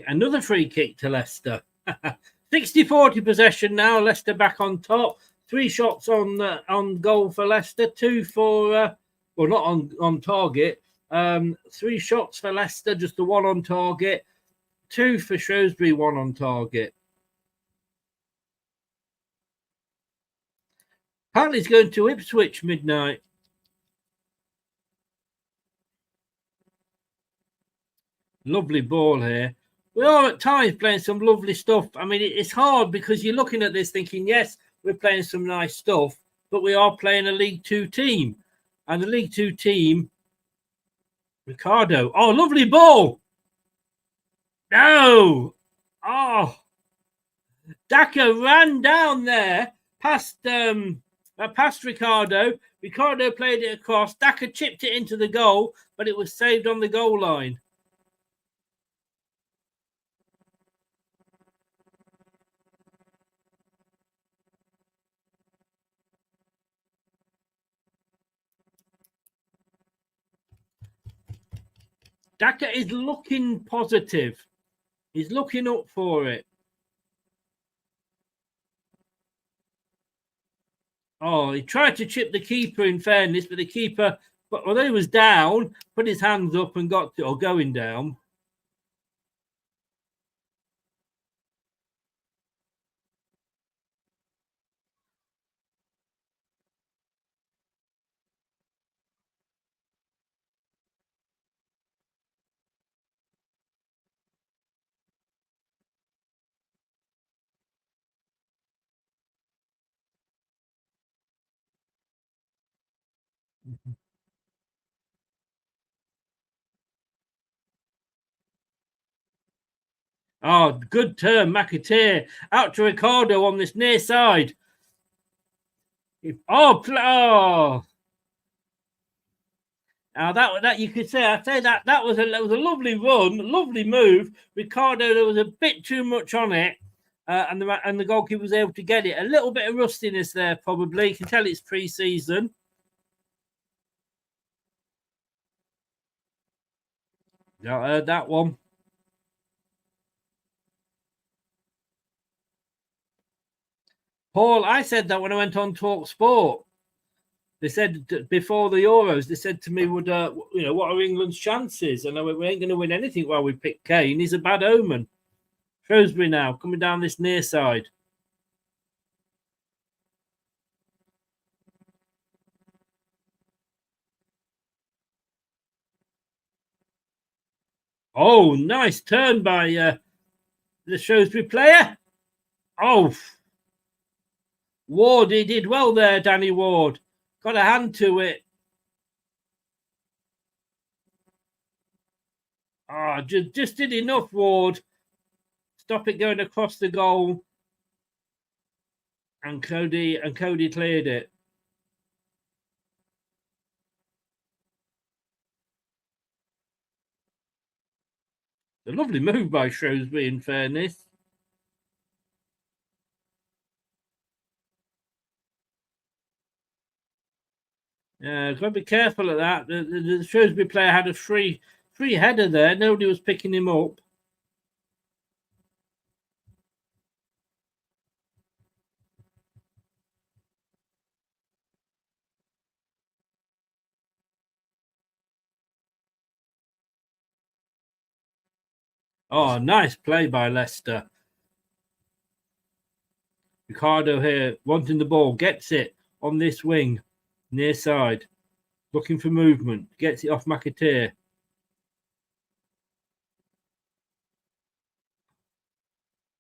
Another free kick to Leicester. 60-40 possession now. Leicester back on top. 3 shots on goal for Leicester. 2 for, not on target. 3 shots for Leicester, just the 1 on target. 2 for Shrewsbury, 1 on target. Apparently it's going to Ipswich midnight. Lovely ball here. We are at times playing some lovely stuff. I mean, it's hard because you're looking at this thinking, yes, we're playing some nice stuff, but we are playing a League Two team. And the League Two team, Ricardo. Oh, lovely ball. No. Oh. Daka ran down there past Ricardo. Ricardo played it across. Daka chipped it into the goal, but it was saved on the goal line. Daka is looking positive. He's looking up for it. Oh, he tried to chip the keeper in fairness, but the keeper, although he was down, put his hands up and got to, or going down. Oh, good turn, McAteer out to Ricardo on this near side. Oh. Now that you could say, I'd say that was a lovely run, lovely move. Ricardo, there was a bit too much on it, and the goalkeeper was able to get it. A little bit of rustiness there, probably. You can tell it's pre-season. Yeah, I heard that one. Paul, I said that when I went on Talk Sport. They said before the Euros, they said to me, what are England's chances? And I went, we ain't going to win anything while we pick Kane. He's a bad omen. Shrewsbury now, coming down this near side. Oh, nice turn by the Shrewsbury player. Oh, Ward, he did well there, Danny Ward. Got a hand to it. Just did enough, Ward. Stop it going across the goal. And Cody cleared it. A lovely move by Shrewsbury, in fairness. Got to be careful of that. The Shrewsbury player had a free header there. Nobody was picking him up. Oh, nice play by Leicester. Ricardo here wanting the ball, gets it on this wing, near side, looking for movement, gets it off McAteer.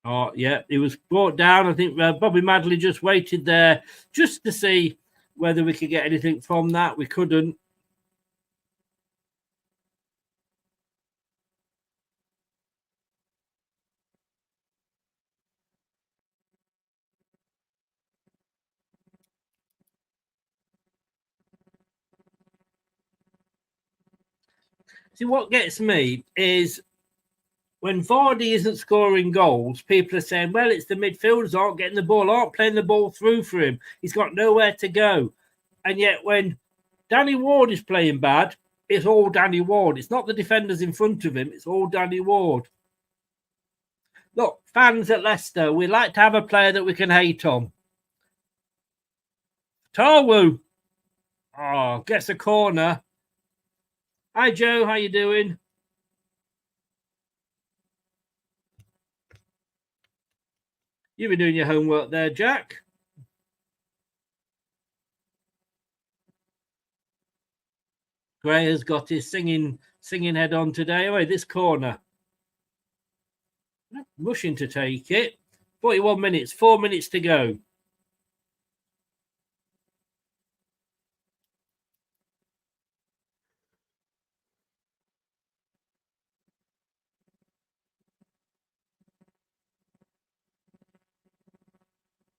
Oh, yeah, he was brought down. I think Bobby Madley just waited there just to see whether we could get anything from that. We couldn't. See, what gets me is when Vardy isn't scoring goals, people are saying, well, it's the midfielders aren't getting the ball, aren't playing the ball through for him. He's got nowhere to go. And yet when Danny Ward is playing bad, it's all Danny Ward. It's not the defenders in front of him. It's all Danny Ward. Look, fans at Leicester, we like to have a player that we can hate on. Tarwu. Oh, gets a corner. Hi, Joe. How you doing? You've been doing your homework there, Jack. Gray has got his singing head on today. Oh, this corner. Rushing to take it. 41 minutes, 4 minutes to go.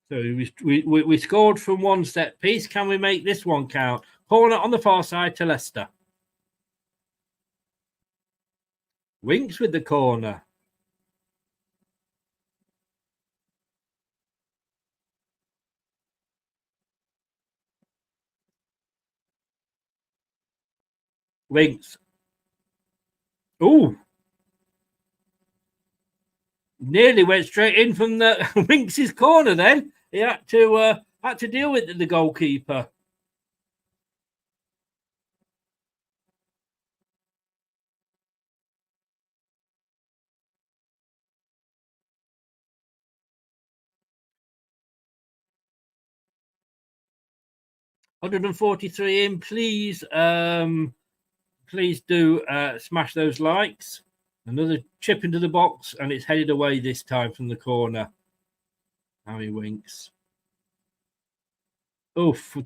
So we scored from one set piece. Can we make this one count? Corner on the far side to Leicester. Winks with the corner. Winks. Ooh. Nearly went straight in from the Winks' corner then. He had to deal with the goalkeeper. $143 in. Please do smash those likes. Another chip into the box, and it's headed away this time from the corner. Harry Winks. Oof.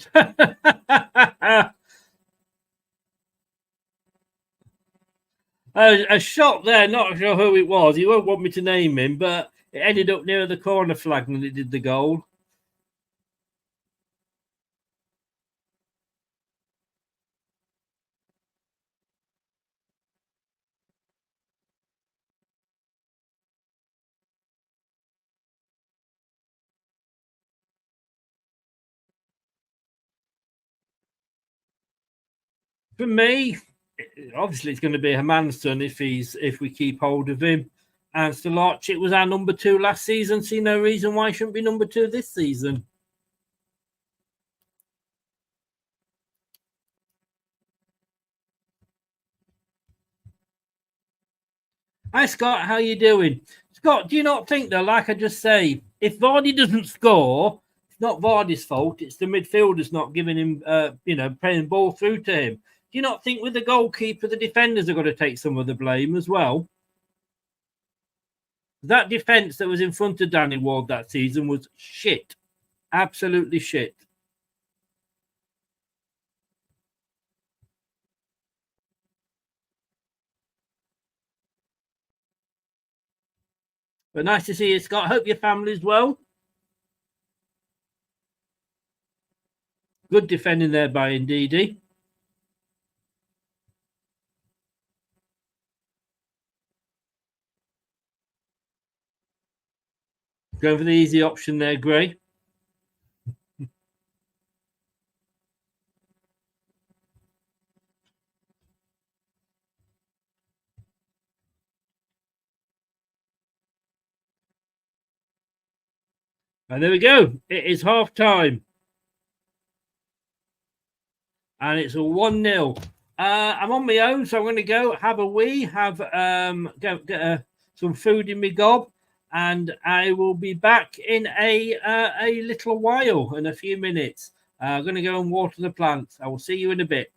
A shot there, not sure who it was. He won't want me to name him, but it ended up near the corner flag when it did the goal. For me, obviously it's going to be Hermansson if we keep hold of him. And Stolach, it was our number 2 last season. See no reason why he shouldn't be number 2 this season. Hi, Scott. How you doing? Scott, do you not think, though, like I just say, if Vardy doesn't score, it's not Vardy's fault. It's the midfielders not giving him, playing the ball through to him. Do you not think with the goalkeeper, the defenders are going to take some of the blame as well? That defence that was in front of Danny Ward that season was shit. Absolutely shit. But nice to see you, Scott. Hope your family's well. Good defending there by Ndidi. Going for the easy option there, Gray. And there we go. It is half time. And it's a 1-0. I'm on my own, so I'm going to go have a wee, have get some food in my gob, and I will be back in a little while, in a few minutes. I'm going to go and water the plants. I will see you in a bit.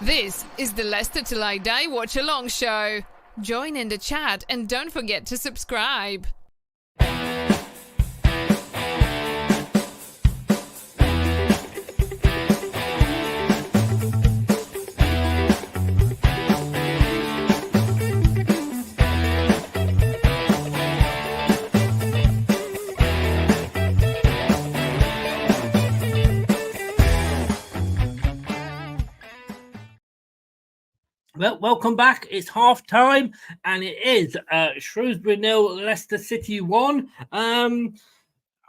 This is the Leicester Till I Die Watch Along show. Join in the chat and don't forget to subscribe. Well, welcome back. It's half time, and it is Shrewsbury 0, Leicester City 1. My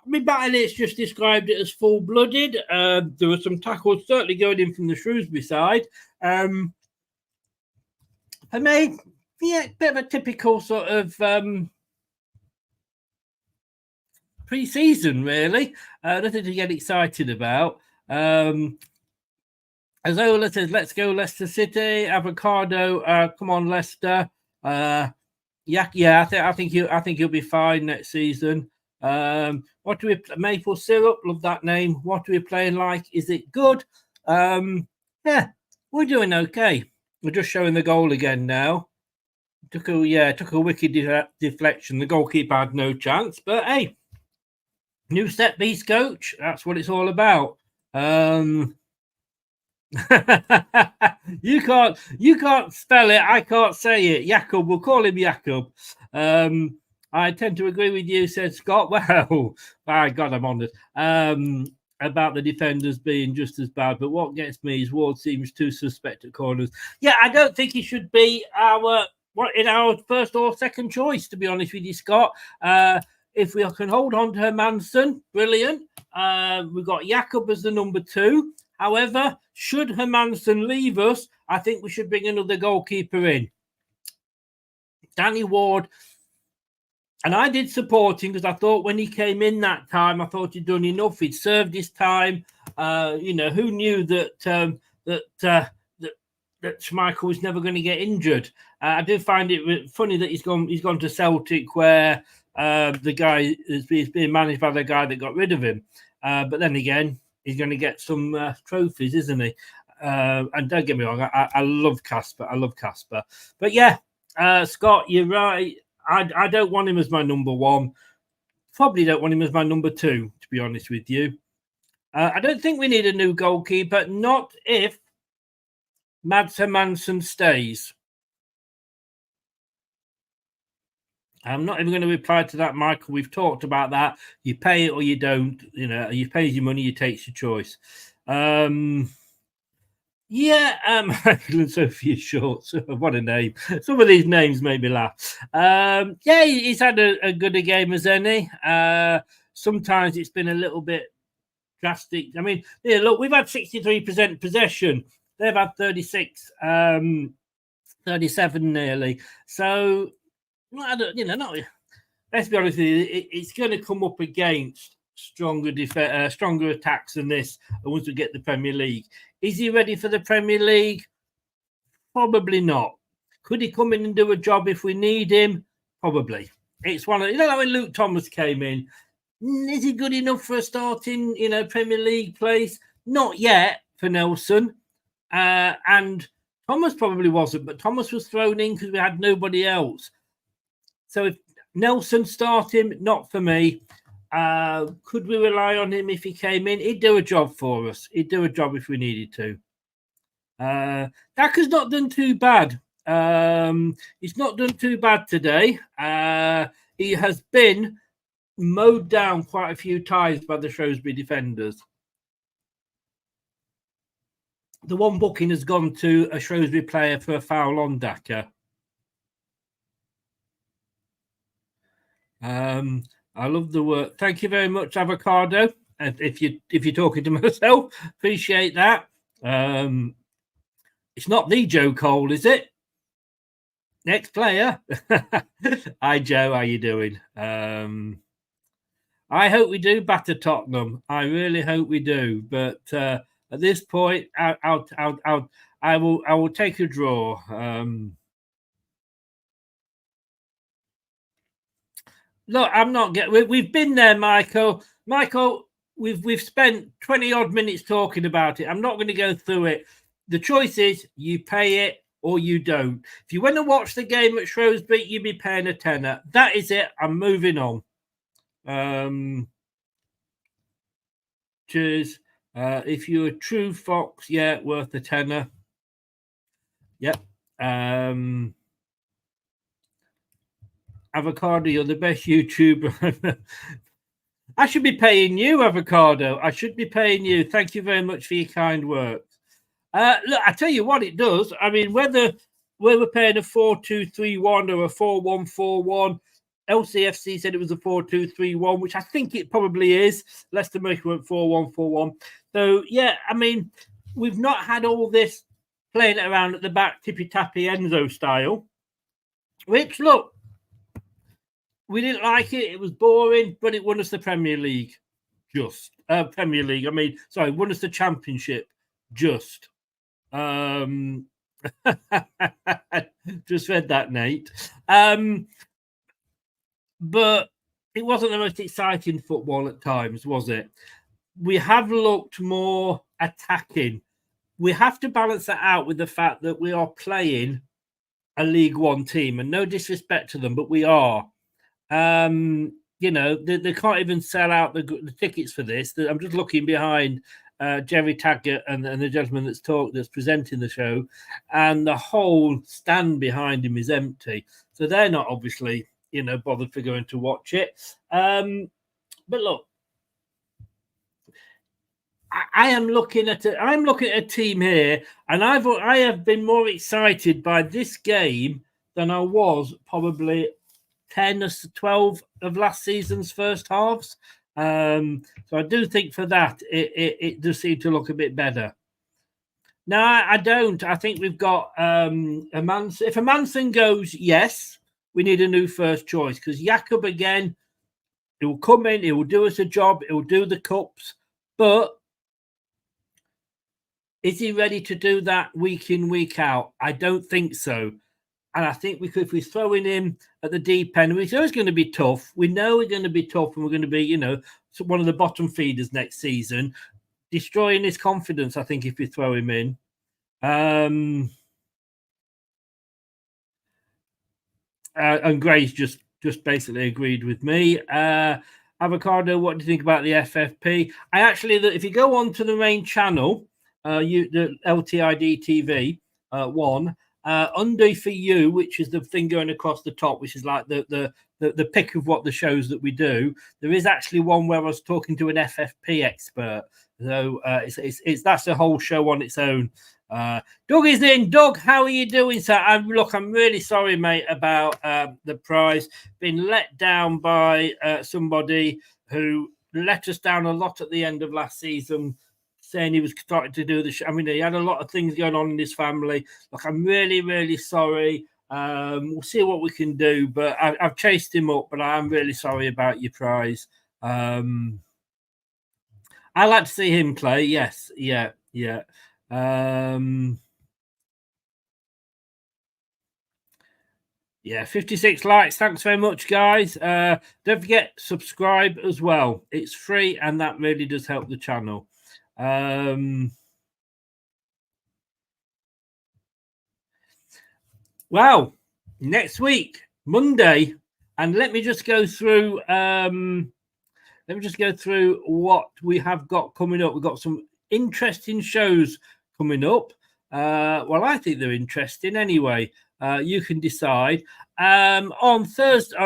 analysts just described it as full-blooded. There were some tackles certainly going in from the Shrewsbury side. For me, yeah, bit of a typical sort of pre-season, really. Nothing to get excited about. Azola says, let's go Leicester City. Avocado, come on Leicester. I think he'll be fine next season. What do we Maple Syrup? Love that name. What are we playing like? Is it good? Yeah, we're doing okay. We're just showing the goal again now. Took a wicked deflection. The goalkeeper had no chance, but hey, new set piece coach. That's what it's all about. You can't spell it. I can't say it. Jakob, we'll call him Jakob. I tend to agree with you, said Scott. Well, my God, I'm on it. About the defenders being just as bad, but what gets me is Ward seems too suspect at corners. Yeah, I don't think he should be our first or second choice, to be honest with you, Scott. If we can hold on to Hermansen, brilliant. We've got Jakob as the number 2. However, should Hermansen leave us, I think we should bring another goalkeeper in. Danny Ward, and I did support him because I thought when he came in that time, I thought he'd done enough. He'd served his time. Who knew that Schmeichel was never going to get injured? I do find it funny that he's gone to Celtic, where the guy is being managed by the guy that got rid of him. But then again, he's going to get some trophies, isn't he? And don't get me wrong, I love Casper. But yeah, Scott, you're right. I don't want him as my number 1. Probably don't want him as my number 2, to be honest with you. I don't think we need a new goalkeeper, not if Mads Hermansen stays. I'm not even going to reply to that, Michael. We've talked about that. You pay it or you don't. You pay your money, you take your choice. Sophia Shorts. What a name. Some of these names made me laugh. He's had a good a game as any. Sometimes it's been a little bit drastic. I mean, look, we've had 63% possession. They've had 36, 37 nearly. So, let's be honest with you, it's going to come up against stronger attacks than this once we get the Premier League. Is he ready for the Premier League? Probably not. Could he come in and do a job if we need him? Probably. It's one of, like when Luke Thomas came in, is he good enough for a starting, Premier League place? Not yet for Nelson. And Thomas probably wasn't, but Thomas was thrown in because we had nobody else. So if Nelson start him, not for me. Could we rely on him if he came in? He'd do a job for us. He'd do a job if we needed to. Daka's not done too bad. He's not done too bad today. He has been mowed down quite a few times by the Shrewsbury defenders. The one booking has gone to a Shrewsbury player for a foul on Daka. I love the work. Thank you very much, Avocado. If you're talking to myself, appreciate that. It's not the Joe Cole, is it? Next player. Hi, Joe. How you doing? I hope we do batter Tottenham. I really hope we do. But at this point, I will take a draw. Look, I'm not getting. We've been there, Michael. Michael, we've spent 20 odd minutes talking about it. I'm not going to go through it. the choice is you pay it or you don't. If you want to watch the game at Shrewsbury, you'd be paying a tenner. That is it. I'm moving on. Cheers. If you're a true fox, yeah, worth a tenner. Yep. Avocado, you're the best YouTuber. I should be paying you, Avocado. I should be paying you. Thank you very much for your kind words. Look, I tell you what it does. I mean, whether we're paying a 4-2-3-1 or a 4-1-4-1, LCFC said it was a 4-2-3-1, which I think it probably is. Leicester went 4-1-4-1. So, yeah, I mean, we've not had all this playing it around at the back, tippy-tappy Enzo style, which, look, we didn't like it. It was boring, but it won us the Premier League. Won us the Championship. Just read that, Nate. But it wasn't the most exciting football at times, was it? We have looked more attacking. We have to balance that out with the fact that we are playing a League One team, and no disrespect to them, but we are. You know, they can't even sell out the tickets for this. I'm just looking behind Jerry Taggart and the gentleman that's presenting the show, and the whole stand behind him is empty. So they're not obviously, you know, bothered for going to watch it. But look, I'm looking at a team here, and I have been more excited by this game than I was probably 10 or 12 of last season's first halves. So I do think for that, it does seem to look a bit better. No, I don't. I think we've got If Amanson goes, yes, we need a new first choice, because Jakob, again, he will come in, he will do us a job, he will do the cups, but is he ready to do that week in, week out? I don't think so. And I think if we're throwing him at the deep end, we know it's going to be tough. We know we're going to be tough, and we're going to be, you know, one of the bottom feeders next season, destroying his confidence, I think, if we throw him in. And Gray's just basically agreed with me. Avocado, what do you think about the FFP? If you go on to the main channel, the LTID TV one, Under for You, which is the thing going across the top, which is like the pick of what the shows that we do. There is actually one where I was talking to an FFP expert. So that's a whole show on its own. Doug is in. Doug, how are you doing, sir? I'm really sorry, mate, about the prize. Been let down by somebody who let us down a lot at the end of last season, saying he was starting to do the show. I mean, he had a lot of things going on in his family. Look, I'm really, really sorry. We'll see what we can do, but I've chased him up, but I'm really sorry about your prize. I like to see him play. Yes. Yeah. 56 likes. Thanks very much, guys. Don't forget, subscribe as well. It's free, and that really does help the channel. Wow, next week, Monday, and let me just go through what we have got coming up. We've got some interesting shows coming up. Well, I think they're interesting anyway. You can decide. On Thursday,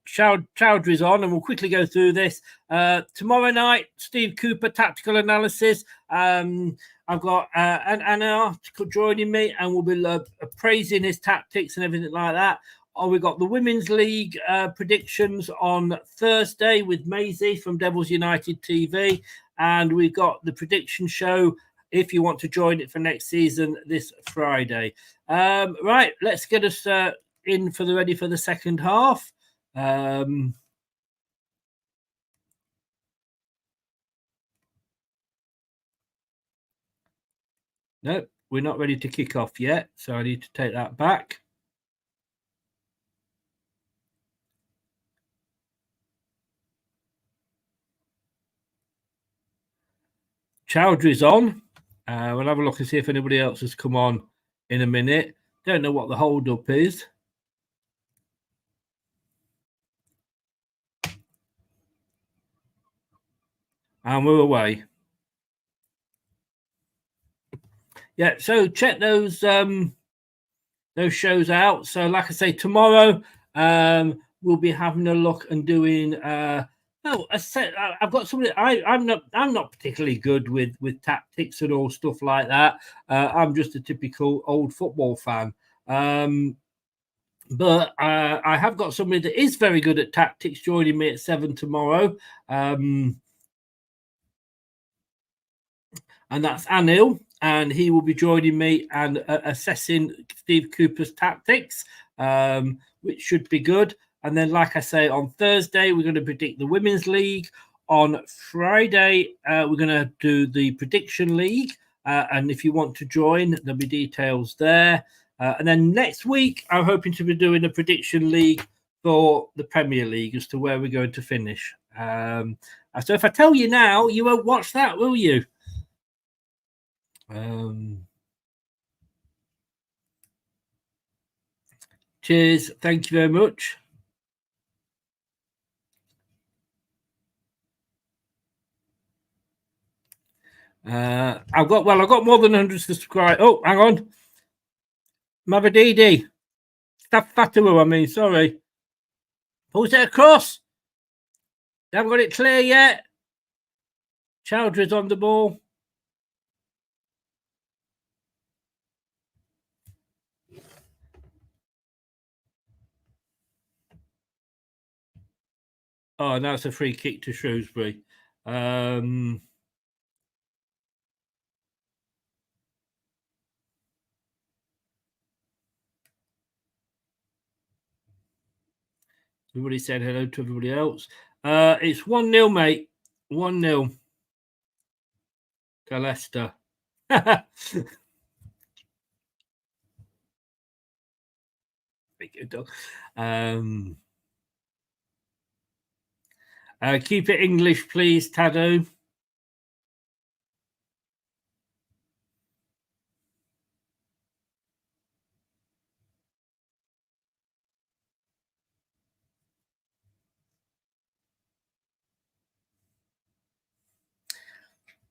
Chowdhury's on, and we'll quickly go through this. Tomorrow night, Steve Cooper, Tactical Analysis. I've got Anna joining me, and we'll be praising his tactics and everything like that. We've got the Women's League predictions on Thursday with Maisie from Devils United TV. And we've got the prediction show, if you want to join it for next season, this Friday. Right, let's get us ready for the second half. No, we're not ready to kick off yet, so I need to take that back. Chowdhury's on, We'll have a look and see if anybody else has come on in a minute. Don't know what the hold up is. And we're away. Yeah, so check those shows out. So, like I say, tomorrow we'll be having a look and doing. I've got somebody. I'm not particularly good with tactics and all stuff like that. I'm just a typical old football fan. But I have got somebody that is very good at tactics joining me at 7 tomorrow. And that's Anil, and he will be joining me and assessing Steve Cooper's tactics, which should be good. And then, like I say, on Thursday, we're going to predict the Women's League. On Friday, we're going to do the Prediction League. And if you want to join, there'll be details there. And then next week, I'm hoping to be doing a Prediction League for the Premier League as to where we're going to finish. So if I tell you now, you won't watch that, will you? Cheers. Thank you very much. I've got more than 100 subscribers. Oh, hang on. Mavadidi. Fatawu, I mean, sorry. Who's it across? They haven't got it clear yet. Chowdhury's on the ball. Oh, now it's a free kick to Shrewsbury. Everybody said hello to everybody else. It's 1-0, mate. 1-0. To Leicester. Keep it English, please, Tado.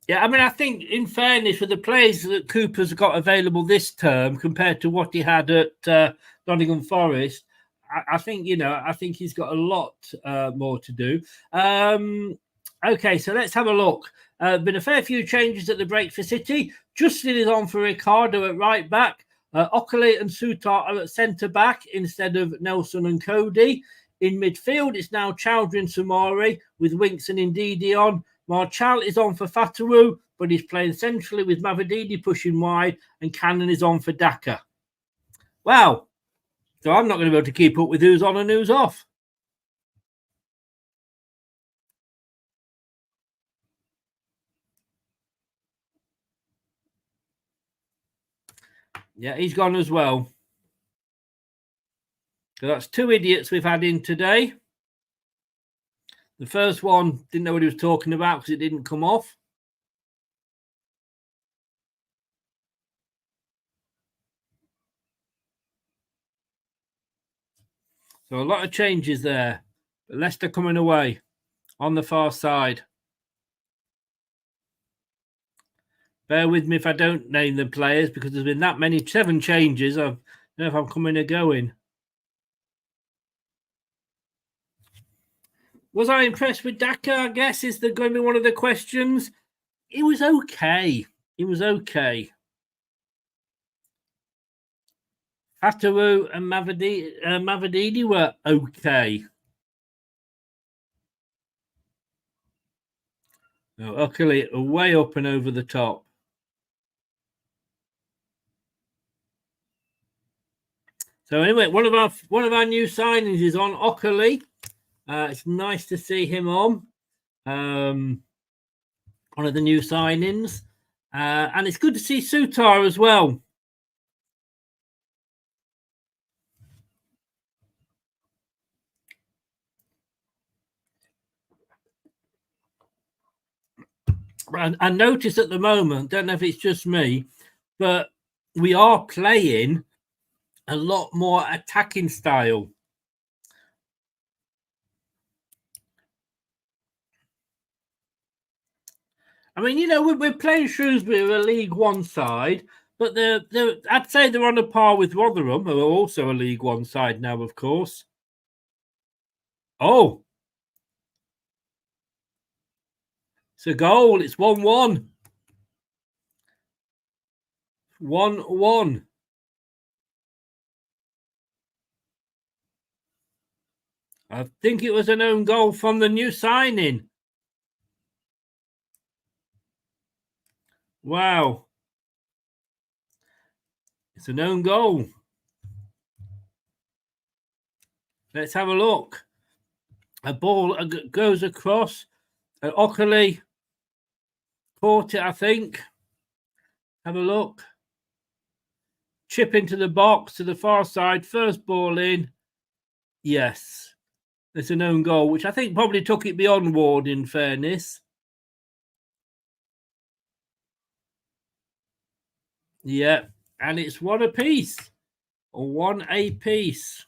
Yeah, I mean, I think in fairness, with the players that Cooper's got available this term compared to what he had at Nottingham Forest, I think he's got a lot more to do. Okay, so let's have a look. Been a fair few changes at the break for City. Justin is on for Ricardo at right back. Oakley and Sutar are at centre back instead of Nelson and Cody. In midfield, it's now Chowdhury and Sumari with Winks and Ndidi on. Marchal is on for Fatawu, but he's playing centrally with Mavadidi pushing wide, and Cannon is on for Daka. Wow. So I'm not going to be able to keep up with who's on and who's off. Yeah, he's gone as well. So that's two idiots we've had in today. The first one didn't know what he was talking about because it didn't come off. So a lot of changes there. But Leicester coming away on the far side. Bear with me if I don't name the players because there's been that many, 7 changes. I don't know if I'm coming or going. Was I impressed with Daka, I guess, is going to be one of the questions. It was okay. It was okay. Fatawu and Mavadidi were okay. Oakley way up and over the top. So anyway, one of our new signings is on Oakley. It's nice to see him on. One of the new signings. And it's good to see Sutar as well. I notice at the moment, don't know if it's just me, but we are playing a lot more attacking style. I mean, we're playing Shrewsbury, a League One side, but I'd say they're on a par with Rotherham, who are also a League One side now, of course. Oh, it's a goal. It's 1-1. 1-1. I think it was an own goal from the new signing. Wow. It's an own goal. Let's have a look. A ball goes across. Ockley caught it, I think. Have a look. Chip into the box to the far side. First ball in. Yes. It's an own goal, which I think probably took it beyond Ward, in fairness. Yeah. And it's one apiece. Or one apiece.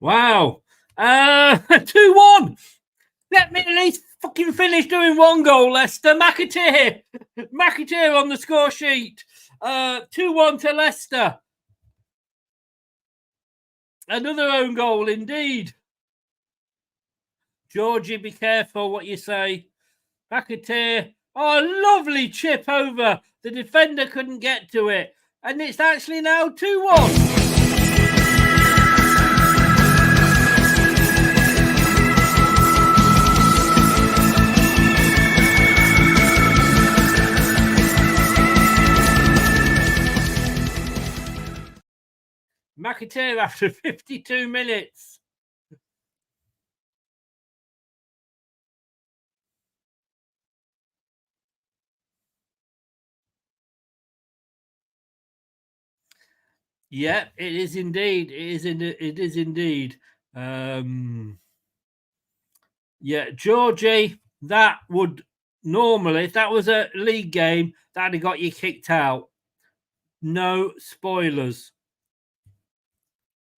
Wow. 2-1. Let me at least fucking finish doing one goal, Leicester. McAteer on the score sheet. 2-1 to Leicester. Another own goal, indeed. Georgie, be careful what you say. McAteer. Oh, lovely chip over. The defender couldn't get to it. And it's actually now 2-1. McAteer after 52 minutes. Yeah, it is indeed. It is indeed. Yeah, Georgie, that would normally, if that was a league game, that'd have got you kicked out. No spoilers.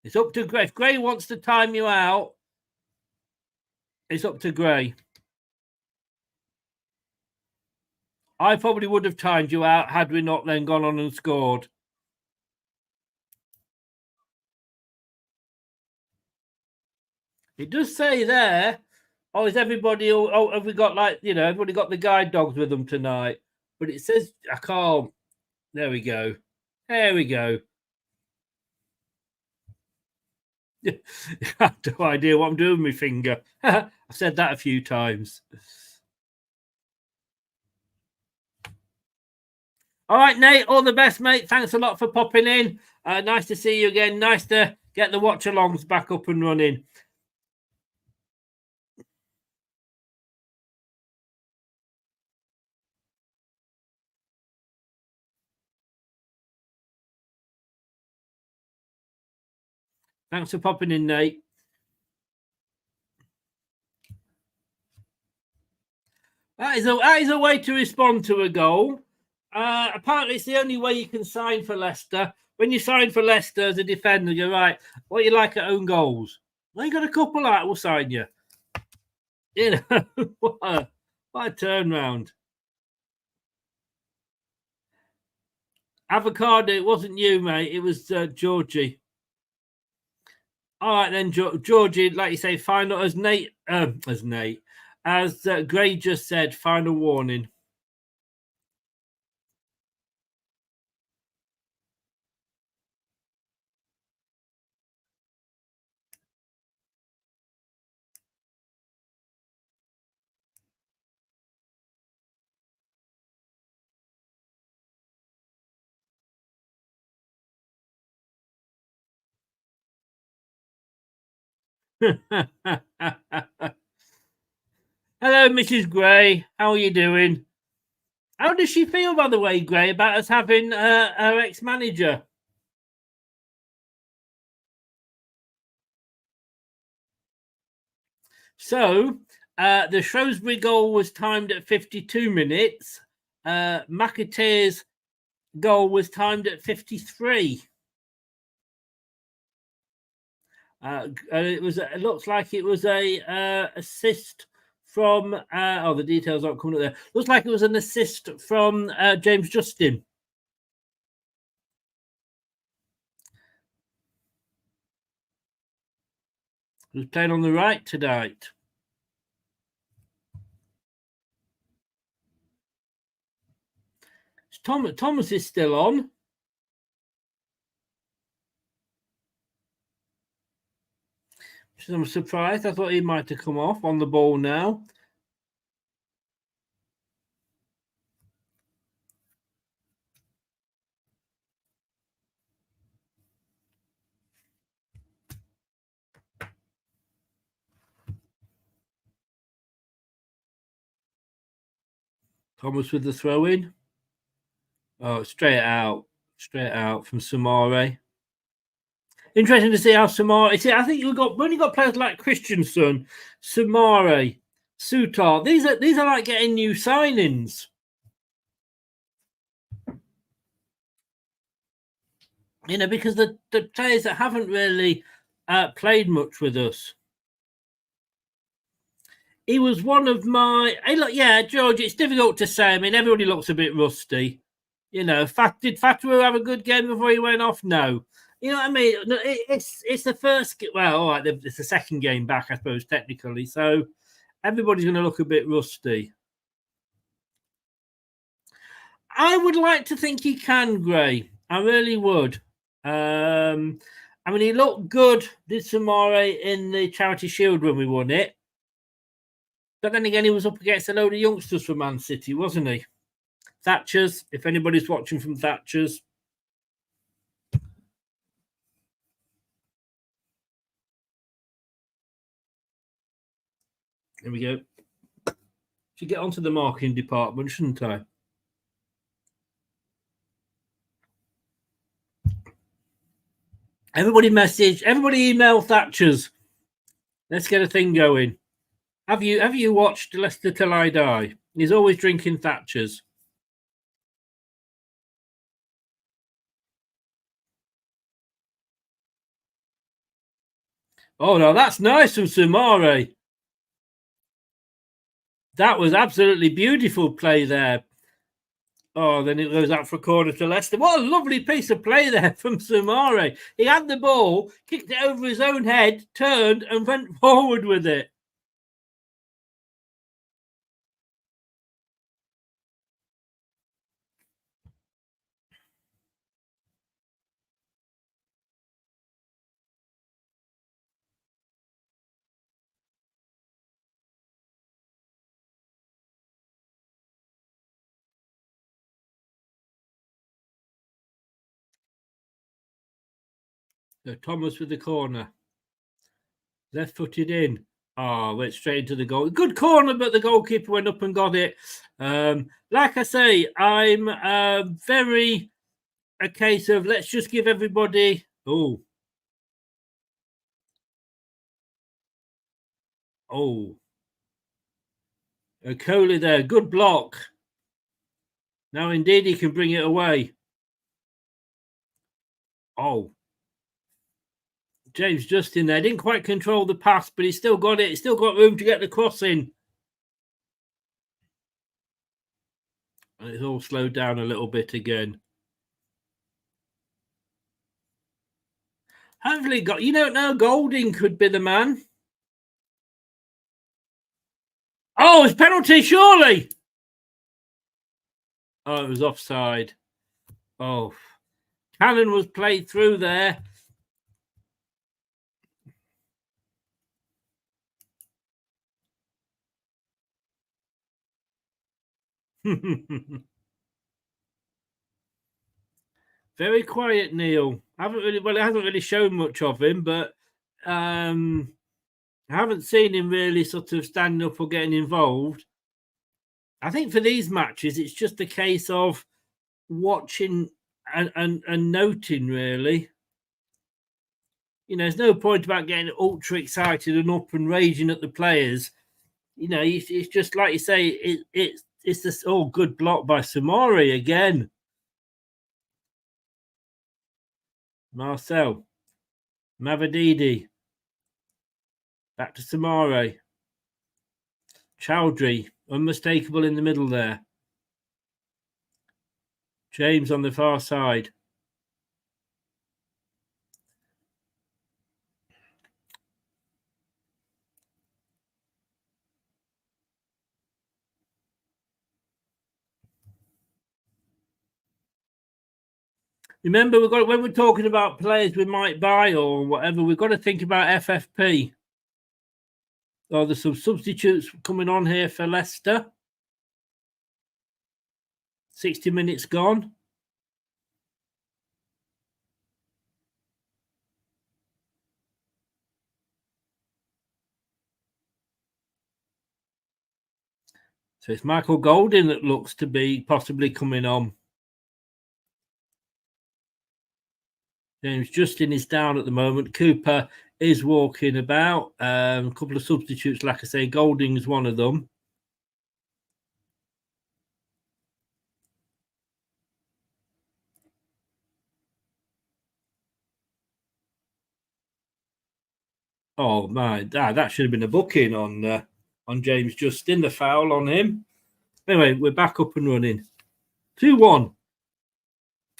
It's up to Gray. If Gray wants to time you out, it's up to Gray. I probably would have timed you out had we not then gone on and scored. It does say there, oh, is everybody, oh, have we got everybody got the guide dogs with them tonight? But it says, I can't. There we go. There we go. I have no idea what I'm doing with my finger. I've said that a few times. All right, Nate, all the best, mate. Thanks a lot for popping in. Nice to see you again. Nice to get the watch-alongs back up and running. Thanks for popping in, Nate. That is a way to respond to a goal. Apparently, it's the only way you can sign for Leicester. When you sign for Leicester as a defender, you're right. What you like at own goals? Well, you got a couple out, we'll sign you. You know, what a turnaround. Avocado, it wasn't you, mate. It was Georgie. All right, then, Georgie, like you say, final, as Gray just said, final warning. Hello, Mrs. Gray. How are you doing? How does she feel, by the way, Gray, about us having her ex-manager? So, the Shrewsbury goal was timed at 52 minutes. McAteer's goal was timed at 53. It looks like it was a assist from. The details aren't coming up there. Looks like it was an assist from James Justin. Who's playing on the right tonight? Thomas is still on. I'm surprised. I thought he might have come off on the ball now. Thomas with the throw in. Oh, straight out from Samare. Interesting to see how Samare. See, I think when you got players like Christensen, Samare, Sutar. These are like getting new signings. You know, because the players that haven't really played much with us. He was one of my. Hey, look, yeah, George. It's difficult to say. I mean, everybody looks a bit rusty. You know, did Fatu have a good game before he went off? No. You know what I mean? It's the first. Well, all right, it's the second game back, I suppose, technically. So everybody's going to look a bit rusty. I would like to think he can, Gray. I really would. I mean, he looked good, did Samare in the Charity Shield when we won it. But then again, he was up against a load of youngsters from Man City, wasn't he? Thatcher's, if anybody's watching from Thatcher's. There we go. Should get onto the marketing department, shouldn't I? Everybody email Thatcher's. Let's get a thing going. Have you watched Leicester Till I Die? He's always drinking Thatcher's. Oh no, that's nice from Samare. That was absolutely beautiful play there. Oh, then it goes out for a corner to Leicester. What a lovely piece of play there from Samare. He had the ball, kicked it over his own head, turned and went forward with it. So Thomas with the corner. Left footed in. Oh, went straight into the goal. Good corner, but the goalkeeper went up and got it. Like I say, I'm very a case of let's just give everybody. Oh. Coley there. Good block. Now, indeed, he can bring it away. Oh. James Justin there. Didn't quite control the pass, but he still got it. He's still got room to get the cross in. And it's all slowed down a little bit again. Hopefully, you don't know, Golding could be the man. Oh, it's penalty, surely. Oh, it was offside. Oh, Cannon was played through there. Very quiet, Neil. It hasn't really shown much of him, but I haven't seen him really sort of standing up or getting involved. I think for these matches, it's just a case of watching and noting, really. You know, there's no point about getting ultra excited and up and raging at the players. You know, it's just like you say, it's this good block by Samari again. Marcel, Mavadidi, back to Samare. Chowdhury, unmistakable in the middle there. James on the far side. Remember, when we're talking about players we might buy or whatever, we've got to think about FFP. Oh, there's some substitutes coming on here for Leicester. 60 minutes gone. So it's Michael Golding that looks to be possibly coming on. James Justin is down at the moment. Cooper is walking about. A couple of substitutes, like I say, Golding is one of them. Oh my, that should have been a booking on James Justin, the foul on him. Anyway, we're back up and running. 2-1.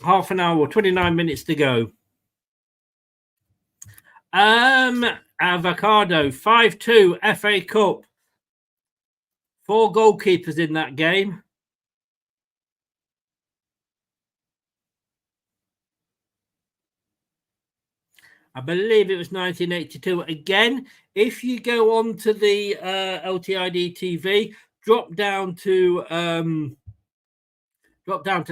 Half an hour, 29 minutes to go. Avocado, 5-2 FA Cup. 4 goalkeepers in that game. I believe it was 1982. Again, if you go on to the LTID TV, drop down to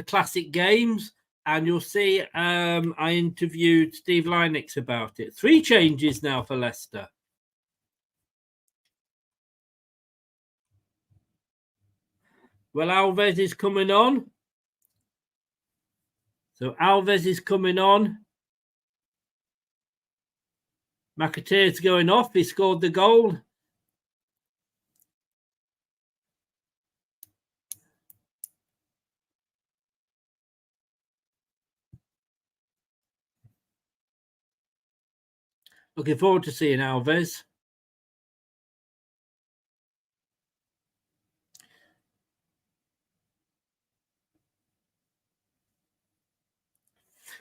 classic games, and you'll see I interviewed Steve Lynix about it. 3 changes now for Leicester. Well, Alves is coming on. So Alves is coming on. McAteer's going off. He scored the goal. Looking forward to seeing Alves.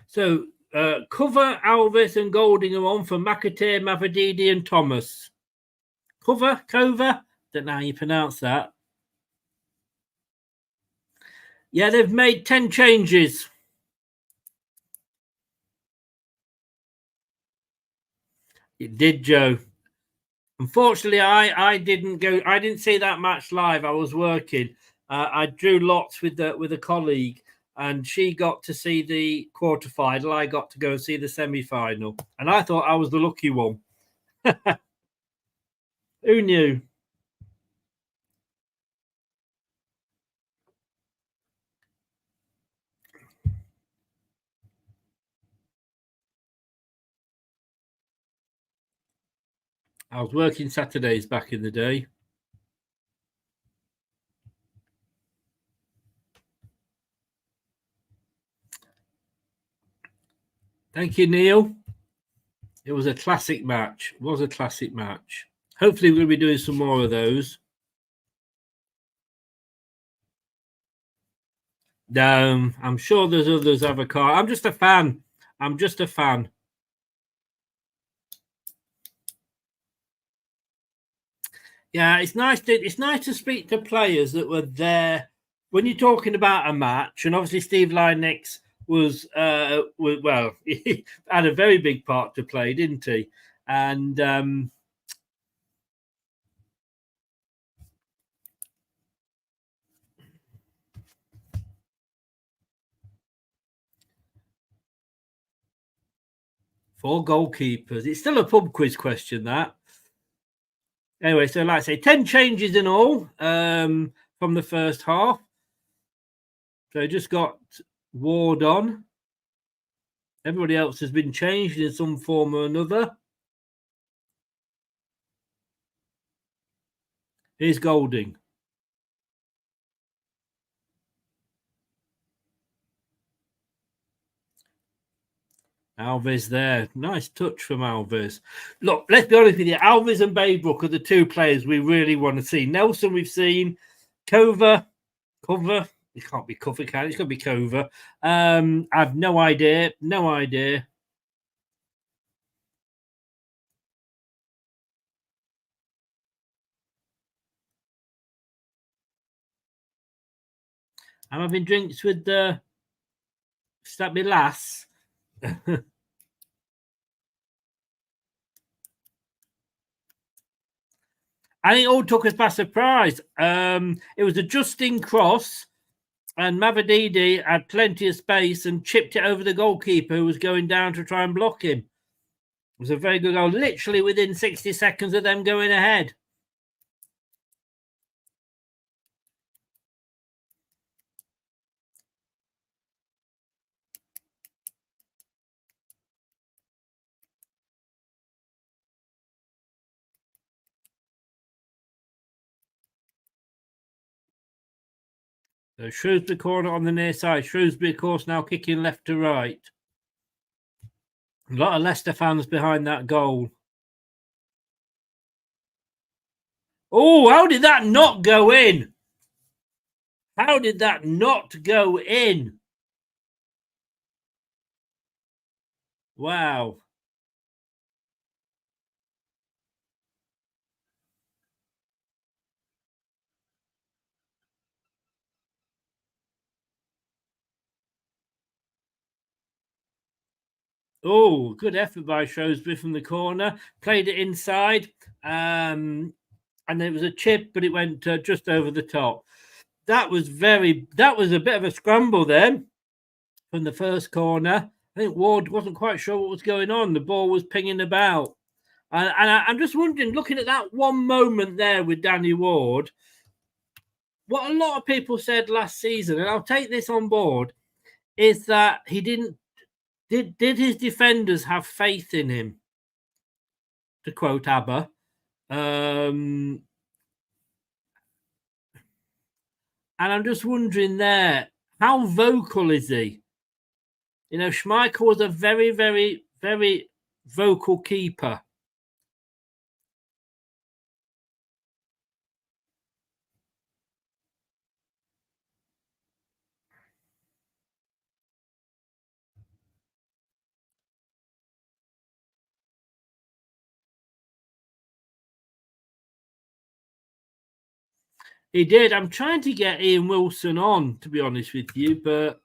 So Cover, Alves and Golding are on for McAteer, Mavadidi and Thomas. Cover? Don't know how you pronounce that. Yeah, they've made 10 changes. It did, Joe. Unfortunately, I didn't go. I didn't see that match live. I was working. I drew lots with a colleague, and she got to see the quarterfinal. I got to go and see the semi-final, and I thought I was the lucky one. Who knew? I was working Saturdays back in the day. Thank you, Neil. It was a classic match. Hopefully, we're going to be doing some more of those. I'm sure there's others have a car. I'm just a fan. Yeah, it's nice to speak to players that were there when you're talking about a match. And obviously, Steve Lynix was well, he had a very big part to play, didn't he? And four goalkeepers. It's still a pub quiz question, that. Anyway, so like I say, 10 changes in all from the first half. So just got Ward on. Everybody else has been changed in some form or another. Here's Golding. Alves there. Nice touch from Alves. Look, let's be honest with you. Alves and Baybrook are the two players we really want to see. Nelson we've seen. Cover. It can't be Cover, can it? It's got to be Cover. I've no idea. No idea. I'm having drinks with the Stabby Lass. I think it all took us by surprise. It was a Justin cross, and Mavididi had plenty of space and chipped it over the goalkeeper who was going down to try and block him. It was a very good goal, literally within 60 seconds of them going ahead. So Shrewsbury corner on the near side. Shrewsbury, of course, now kicking left to right. A lot of Leicester fans behind that goal. Oh, how did that not go in? How did that not go in? Wow. Oh, good effort by Shrewsbury from the corner. Played it inside. And it was a chip, but it went just over the top. That was a bit of a scramble then from the first corner. I think Ward wasn't quite sure what was going on. The ball was pinging about. And I'm just wondering, looking at that one moment there with Danny Ward, what a lot of people said last season, and I'll take this on board, is that he didn't. Did his defenders have faith in him? To quote ABBA. And I'm just wondering there, how vocal is he? You know, Schmeichel was a very, very, very vocal keeper. He did. I'm trying to get Ian Wilson on, to be honest with you, but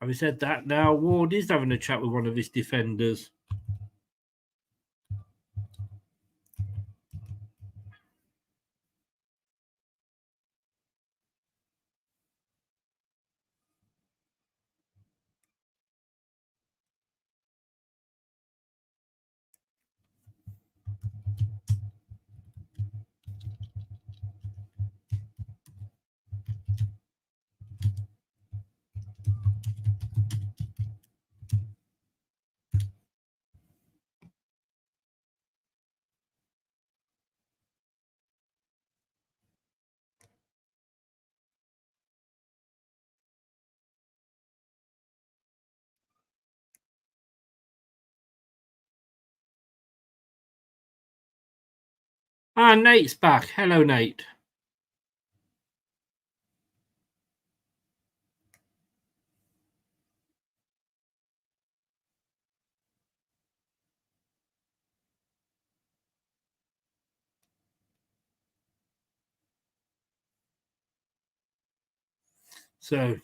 having said that, now Ward is having a chat with one of his defenders. Nate's back. Hello, Nate. So,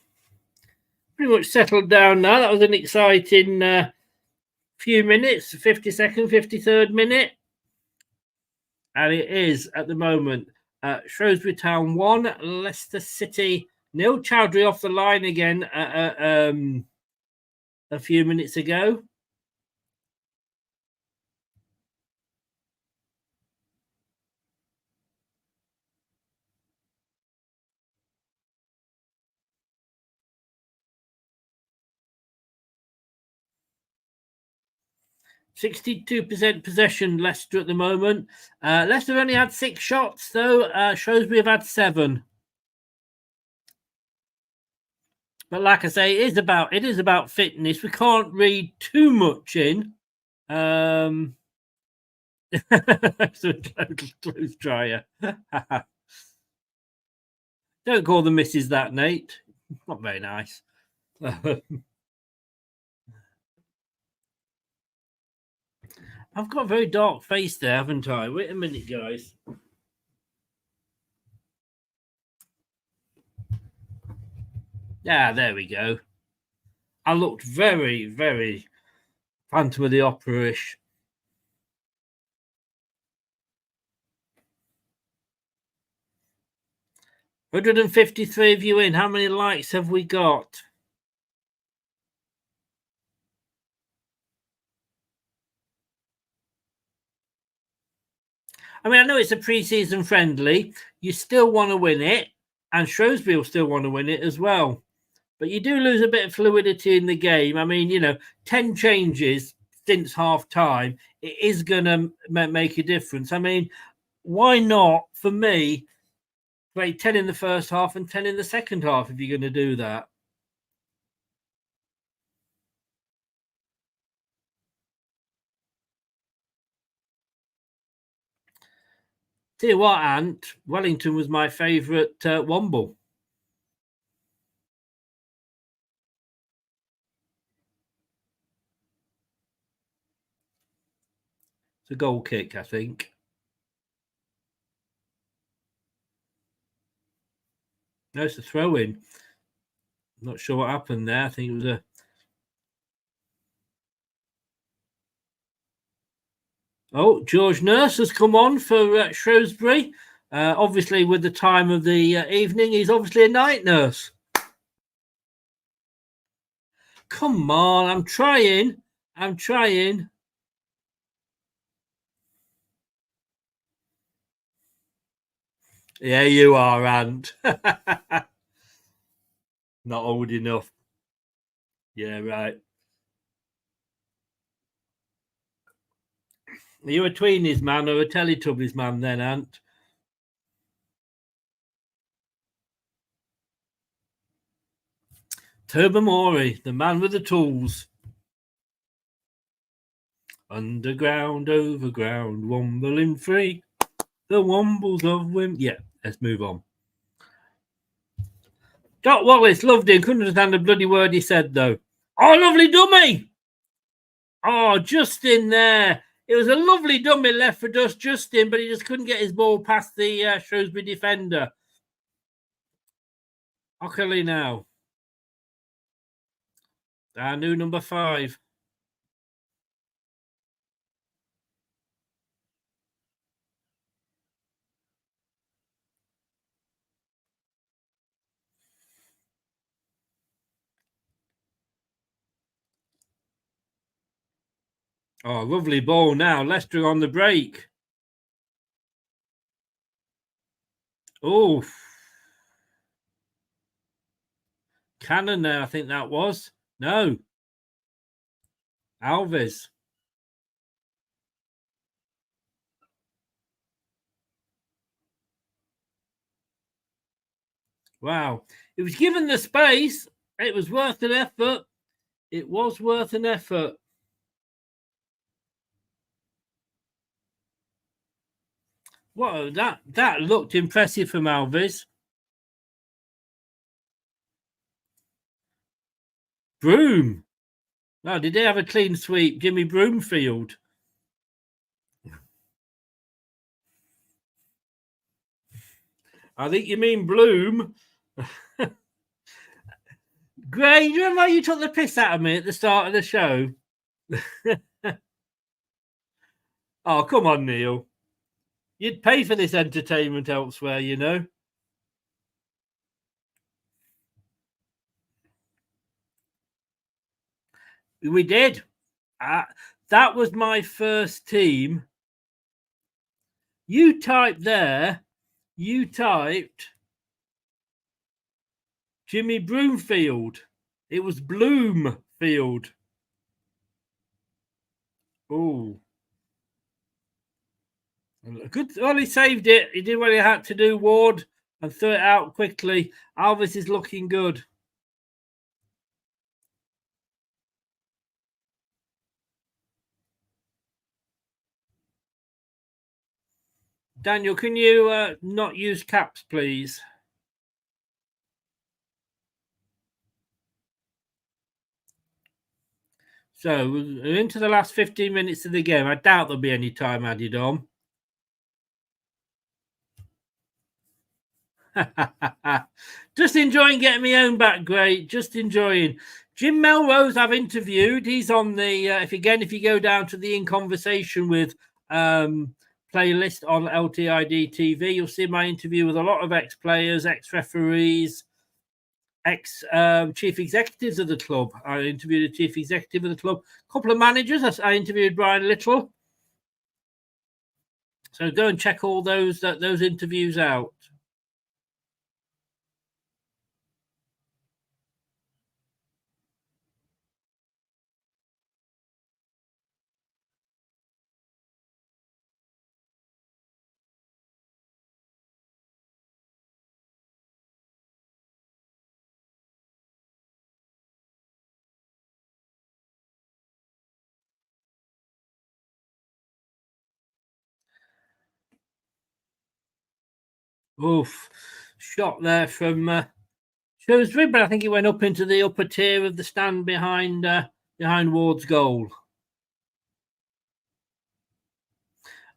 pretty much settled down now. That was an exciting few minutes, 52nd, 53rd minute. And it is at the moment Shrewsbury Town 1, Leicester City 0. Chowdhury off the line again a few minutes ago. %62% possession, Leicester at the moment. Leicester only had 6 shots, though. Shrewsbury have had 7. But like I say, it is about fitness. We can't read too much in. It's a total clothes dryer. Don't call the missus that, Nate. Not very nice. I've got a very dark face there, haven't I? Wait a minute, guys. Yeah, there we go. I looked very, very Phantom of the Opera-ish. $153 of you in. How many likes have we got? I mean, I know it's a pre-season friendly. You still want to win it, and Shrewsbury will still want to win it as well. But you do lose a bit of fluidity in the game. I mean, 10 changes since half-time, it is going to make a difference. I mean, why not, for me, play 10 in the first half and 10 in the second half if you're going to do that? Tell you what, Ant, Wellington was my favourite Womble. It's a goal kick, I think. No, it's a throw-in. Not sure what happened there. I think it was a... Oh, George Nurse has come on for Shrewsbury. Obviously, with the time of the evening, he's obviously a night nurse. Come on, I'm trying. Yeah, you are, Ant. Not old enough. Yeah, right. Are you a Tweenies man or a Teletubbies man then, Ant? Turbamori, the man with the tools. Underground, overground, wombling free. The wombles of Wim. Yeah, let's move on. Doc Wallace loved him. Couldn't understand a bloody word he said, though. Oh, lovely dummy! Oh, Justin there. It was a lovely dummy left for Dust Justin, but he just couldn't get his ball past the Shrewsbury defender. Ockley now. Our new number 5. Oh, lovely ball now. Leicester on the break. Oh. Cannon there, I think that was. No. Alves. Wow. It was given the space. It was worth an effort. It was worth an effort. Whoa, that looked impressive from Alves. Broom. Oh, did they have a clean sweep? Jimmy Broomfield. I think you mean Bloom. Gray, do you remember you took the piss out of me at the start of the show? Oh, come on, Neil. You'd pay for this entertainment elsewhere, you know. We did. That was my first team. You typed Jimmy Broomfield. It was Bloomfield. Oh. Good. Well, he saved it. He did what he had to do, Ward, and threw it out quickly. Alvis is looking good. Daniel, can you not use caps, please? So we're into the last 15 minutes of the game. I doubt there'll be any time added on. Just enjoying getting my own back, great. Just enjoying. Jim Melrose, I've interviewed. He's on the if you go down to the In Conversation with playlist on LTID TV, you'll see my interview with a lot of ex-players, ex-referees, ex-chief executives of the club. I interviewed a chief executive of the club, a couple of managers. I interviewed Brian Little. So go and check all those interviews out. Oof, shot there from Shrewsbury, but I think it went up into the upper tier of the stand behind Ward's goal.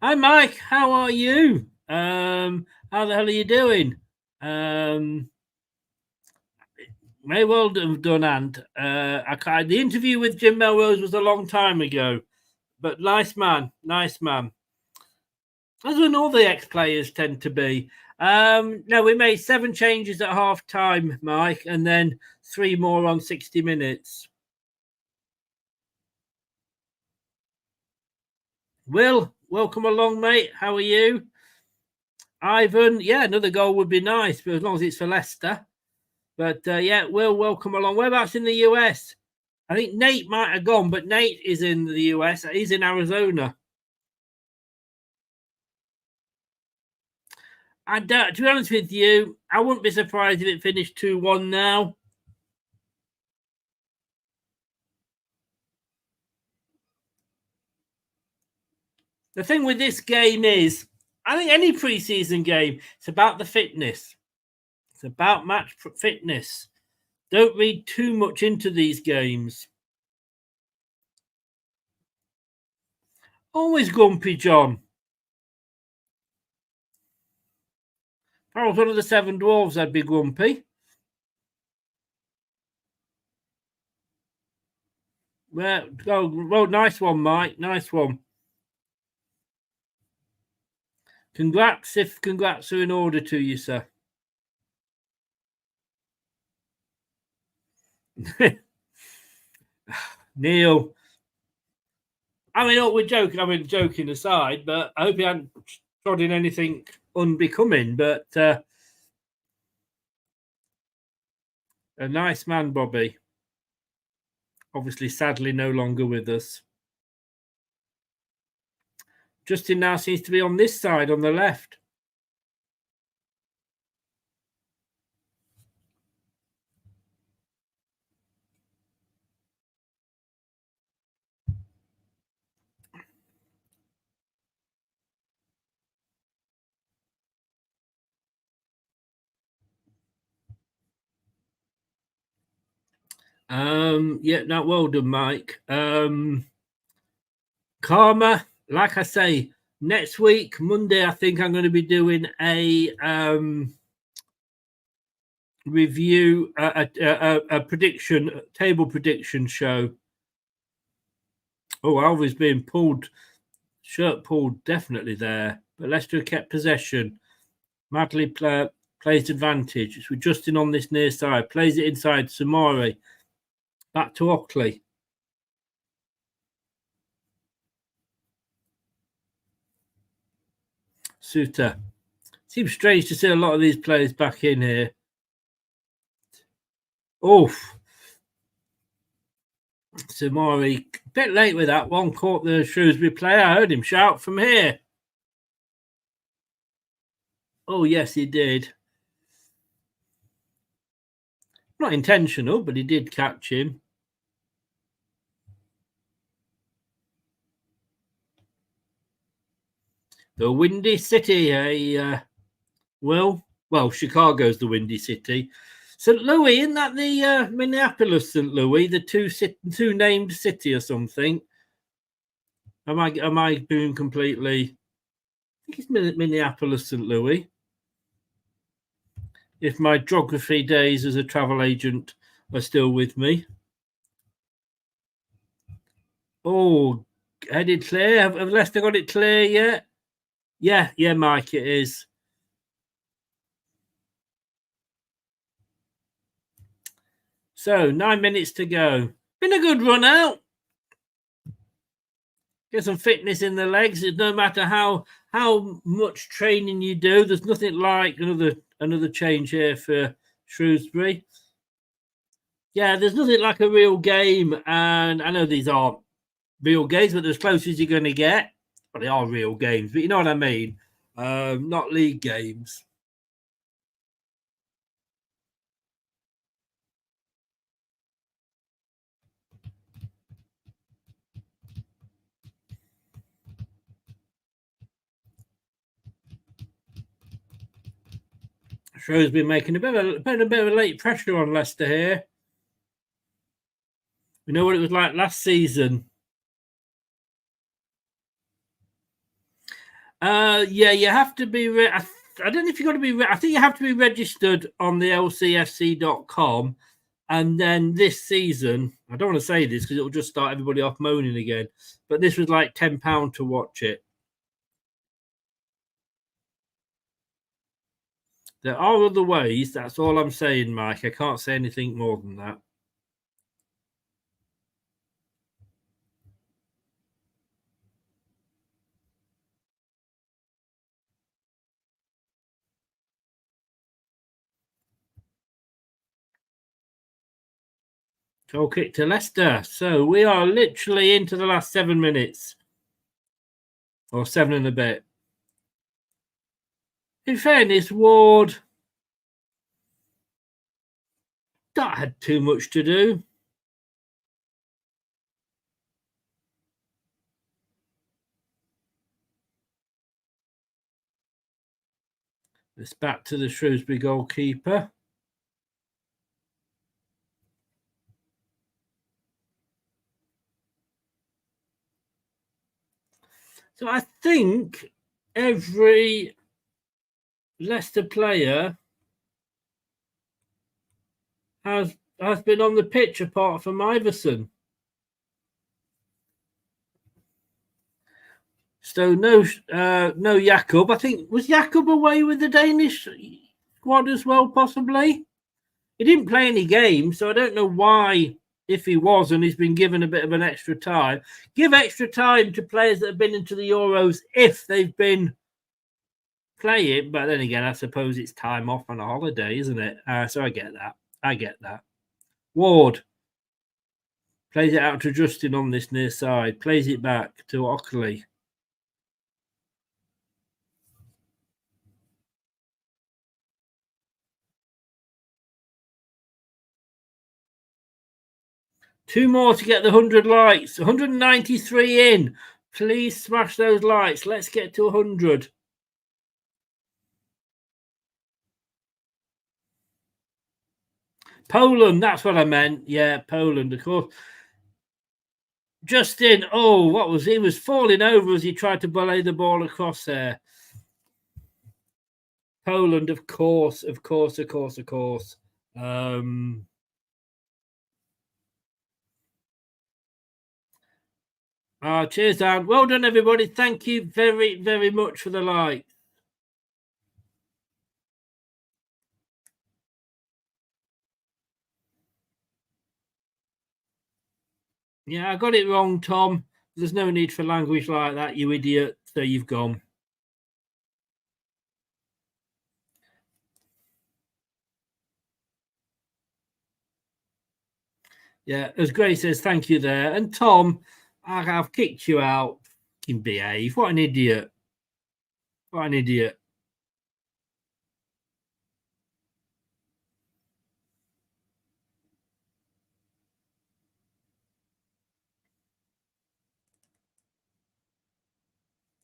Hi, Mike. How are you? How the hell are you doing? Very well done, and the interview with Jim Melrose was a long time ago, but nice man. As when all the ex-players tend to be. No, we made 7 changes at half time, Mike, and then 3 more on 60 minutes. Will, welcome along, mate. How are you? Ivan, yeah, another goal would be nice, but as long as it's for Leicester. But yeah, Will, welcome along. Whereabouts in the US? I think Nate might have gone, but Nate is in the US. He's in Arizona. And to be honest with you, I wouldn't be surprised if it finished 2-1 now. The thing with this game is, I think any preseason game, it's about the fitness. It's about match fitness. Don't read too much into these games. Always grumpy, John. If I was one of the 7 dwarves, I'd be grumpy. Well, nice one, Mike. Nice one. Congrats if congrats are in order to you, sir. Neil. I mean, we're joking. I mean, joking aside, but I hope you hadn't trodden anything unbecoming. But a nice man, Bobby. Obviously, sadly, no longer with us. Justin now seems to be on this side, on the left. Yeah, no, well done, Mike. Karma, like I say, next week, Monday, I think I'm going to be doing a review, a prediction, table prediction show. Oh, Alvy's being pulled. Shirt pulled definitely there. But Leicester kept possession. Madley plays advantage. It's with Justin on this near side. Plays it inside. Samari. Back to Ockley. Suter. Seems strange to see a lot of these players back in here. Oof. Samari, a bit late with that one. Caught the Shrewsbury player. I heard him shout from here. Oh, yes, he did. Not intentional, but he did catch him. The Windy City, well, Chicago's the Windy City. St. Louis, isn't that the Minneapolis St. Louis, the two named city or something? Am I being completely? I think it's Minneapolis St. Louis. If my geography days as a travel agent are still with me. Oh, headed clear. Have Leicester got it clear yet? Yeah, Mike, it is. So 9 minutes to go. Been a good run out. Get some fitness in the legs. No matter how much training you do, there's nothing like another change here for Shrewsbury. Yeah, there's nothing like a real game, and I know these aren't real games, but they're as close as you're going to get. But they are real games, but you know what I mean. Not league games. Shrewsbury making a bit of a late pressure on Leicester here. We know what it was like last season. Yeah, you have to be. I don't know if you've got to be. I think you have to be registered on the LCFC.com. And then this season, I don't want to say this because it'll just start everybody off moaning again. But this was like £10 to watch it. There are other ways. That's all I'm saying, Mike. I can't say anything more than that. Goal kick to Leicester. So we are literally into the last 7 minutes. Or 7 and a bit. In fairness, Ward that had too much to do. It's back to the Shrewsbury goalkeeper. So I think every Leicester player has been on the pitch apart from Iverson. So no Jakob. I think was Jakob away with the Danish squad as well, possibly. He didn't play any games, so I don't know why. If he was and he's been given a bit of an extra time, give extra time to players that have been into the Euros if they've been playing. But then again, I suppose it's time off on a holiday, isn't it? So I get that. Ward plays it out to Justin on this near side. Plays it back to Ockley. Two more to get the 100 likes. 193 in. Please smash those likes. Let's get to 100. Poland, that's what I meant. Yeah, Poland, of course. Justin, he was falling over as he tried to belay the ball across there. Poland, of course. Cheers, Dan. Well done, everybody. Thank you very, very much for the like. Yeah, I got it wrong, Tom. There's no need for language like that, you idiot. So you've gone. Yeah, as Grace says, thank you there. And Tom, I've kicked you out. You can behave. What an idiot. What an idiot.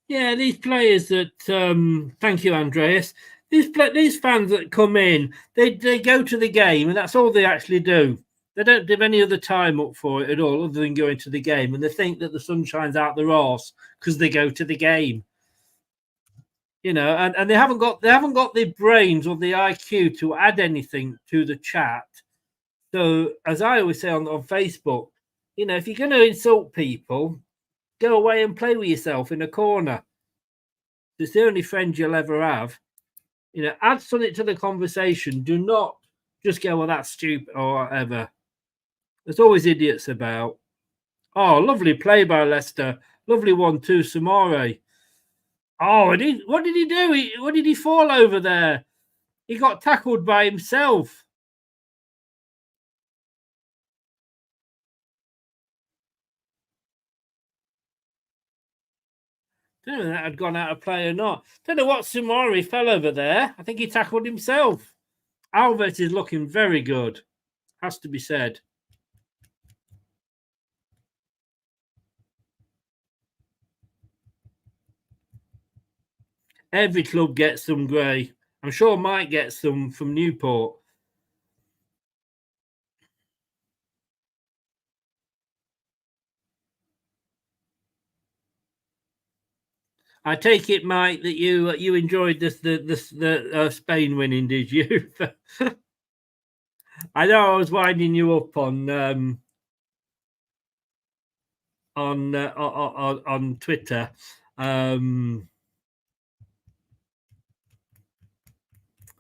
Yeah, these players that thank you, Andreas. These fans that come in, they go to the game and that's all they actually do. They don't give any other time up for it at all, other than going to the game. And they think that the sun shines out their arse because they go to the game. You know, and they haven't got the brains or the IQ to add anything to the chat. So as I always say on Facebook, you know, if you're going to insult people, go away and play with yourself in a corner. It's the only friend you'll ever have. You know, add something to the conversation. Do not just go, well, that's stupid or whatever. There's always idiots about. Oh, lovely play by Leicester. Lovely 1-2, Samare. Oh, what did he do? What did he fall over there? He got tackled by himself. I don't know if that had gone out of play or not. Don't know what Samari fell over there. I think he tackled himself. Alves is looking very good. Has to be said. Every club gets some, Gray. I'm sure Mike gets some from Newport. I take it, Mike, that you enjoyed the Spain winning, did you? I know I was winding you up on Twitter.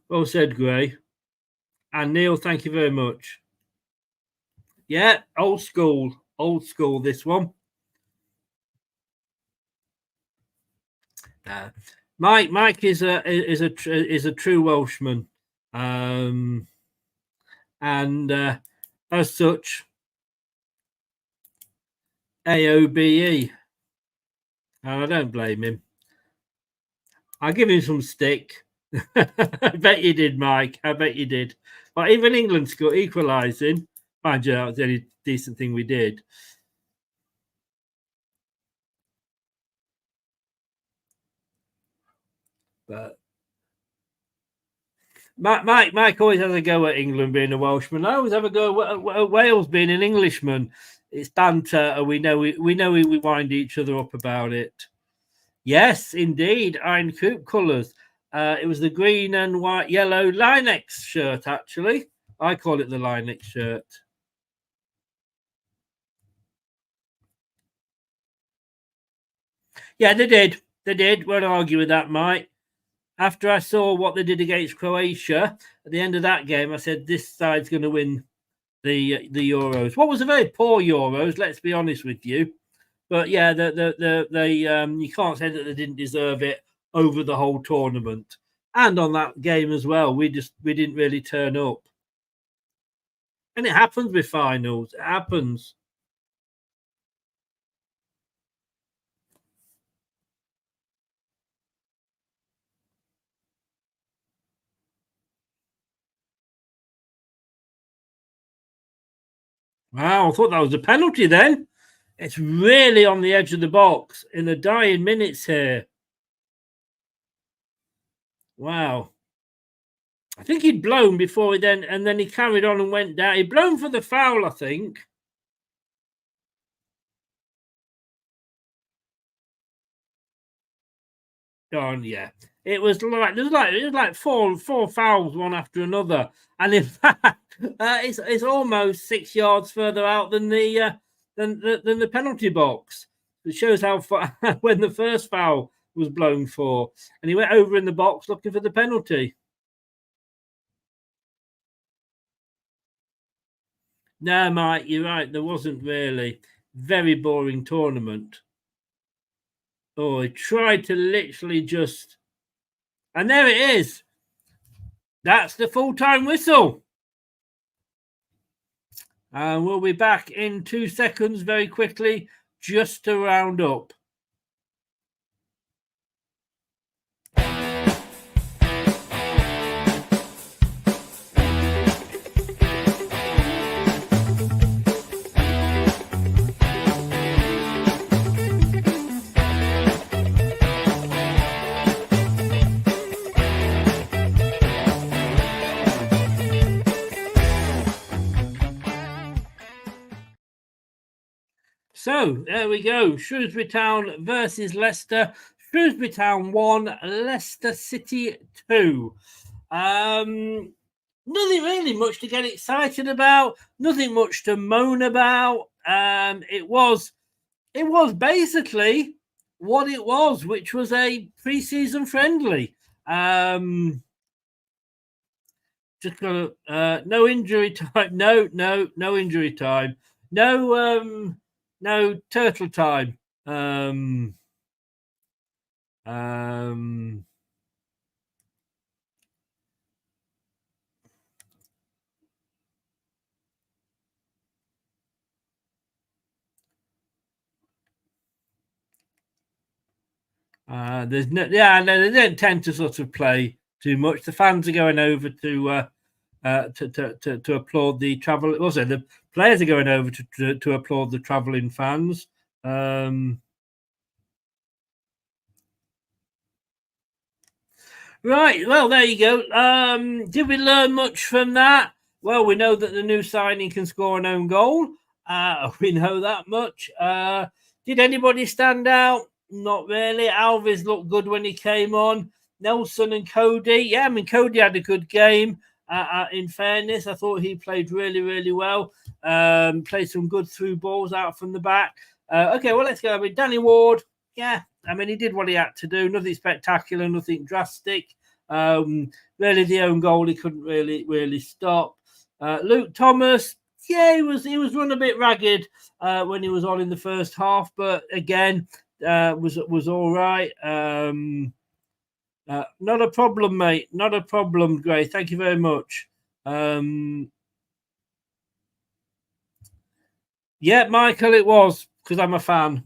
Well said, Gray. And Neil, thank you very much. Yeah, old school, this one. Mike is a true Welshman, and as such, AOBE. And I don't blame him. I'll give him some stick. I bet you did, Mike. I bet you did. But even England scored equalising. Mind you, that was the only decent thing we did. But Mike always has a go at England being a Welshman. I always have a go at Wales being an Englishman. It's banter, and we know we wind each other up about it. Yes, indeed, Iron Coop colours. It was the green and white, yellow Linex shirt. Actually, I call it the Linex shirt. Yeah, they did. They did. Won't argue with that, Mike. After I saw what they did against Croatia at the end of that game, I said this side's going to win the Euros. What was a very poor Euros, let's be honest with you. But yeah, you can't say that they didn't deserve it over the whole tournament. And on that game as well, we didn't really turn up. And it happens with finals. It happens. Wow, I thought that was a penalty then. It's really on the edge of the box in the dying minutes here. Wow. I think he'd blown before and then he carried on and went down. He'd blown for the foul, I think. Oh, yeah. It was like four fouls, one after another, and in fact, it's almost 6 yards further out than the penalty box. It shows how far when the first foul was blown for, and he went over in the box looking for the penalty. No, Mike, you're right. There wasn't really. Very boring tournament. Oh, he tried to literally just... And there it is. That's the full-time whistle. And we'll be back in 2 seconds very quickly just to round up. So there we go. Shrewsbury Town versus Leicester. Shrewsbury Town 1, Leicester City 2. Nothing really much to get excited about. Nothing much to moan about. It was basically what it was, which was a pre-season friendly. Just got no injury time. No injury time. No turtle time. There's no, yeah, no, they don't tend to sort of play too much. The fans are going over to applaud the travel. Also, the players are going over to applaud the travelling fans. Right, well, there you go. Did we learn much from that? Well, we know that the new signing can score an own goal. We know that much. Did anybody stand out? Not really. Alves looked good when he came on. Nelson and Cody. Yeah, I mean, Cody had a good game. In fairness, I thought he played really, really well. Played some good through balls out from the back. Okay, well, let's go with Danny Ward. Yeah, I mean, he did what he had to do. Nothing spectacular, nothing drastic. Really, the own goal he couldn't really stop. Luke Thomas, yeah, he was run a bit ragged when he was on in the first half, but again, was all right. Not a problem, mate. Not a problem, Gray. Thank you very much. Yeah, Michael, it was because I'm a fan.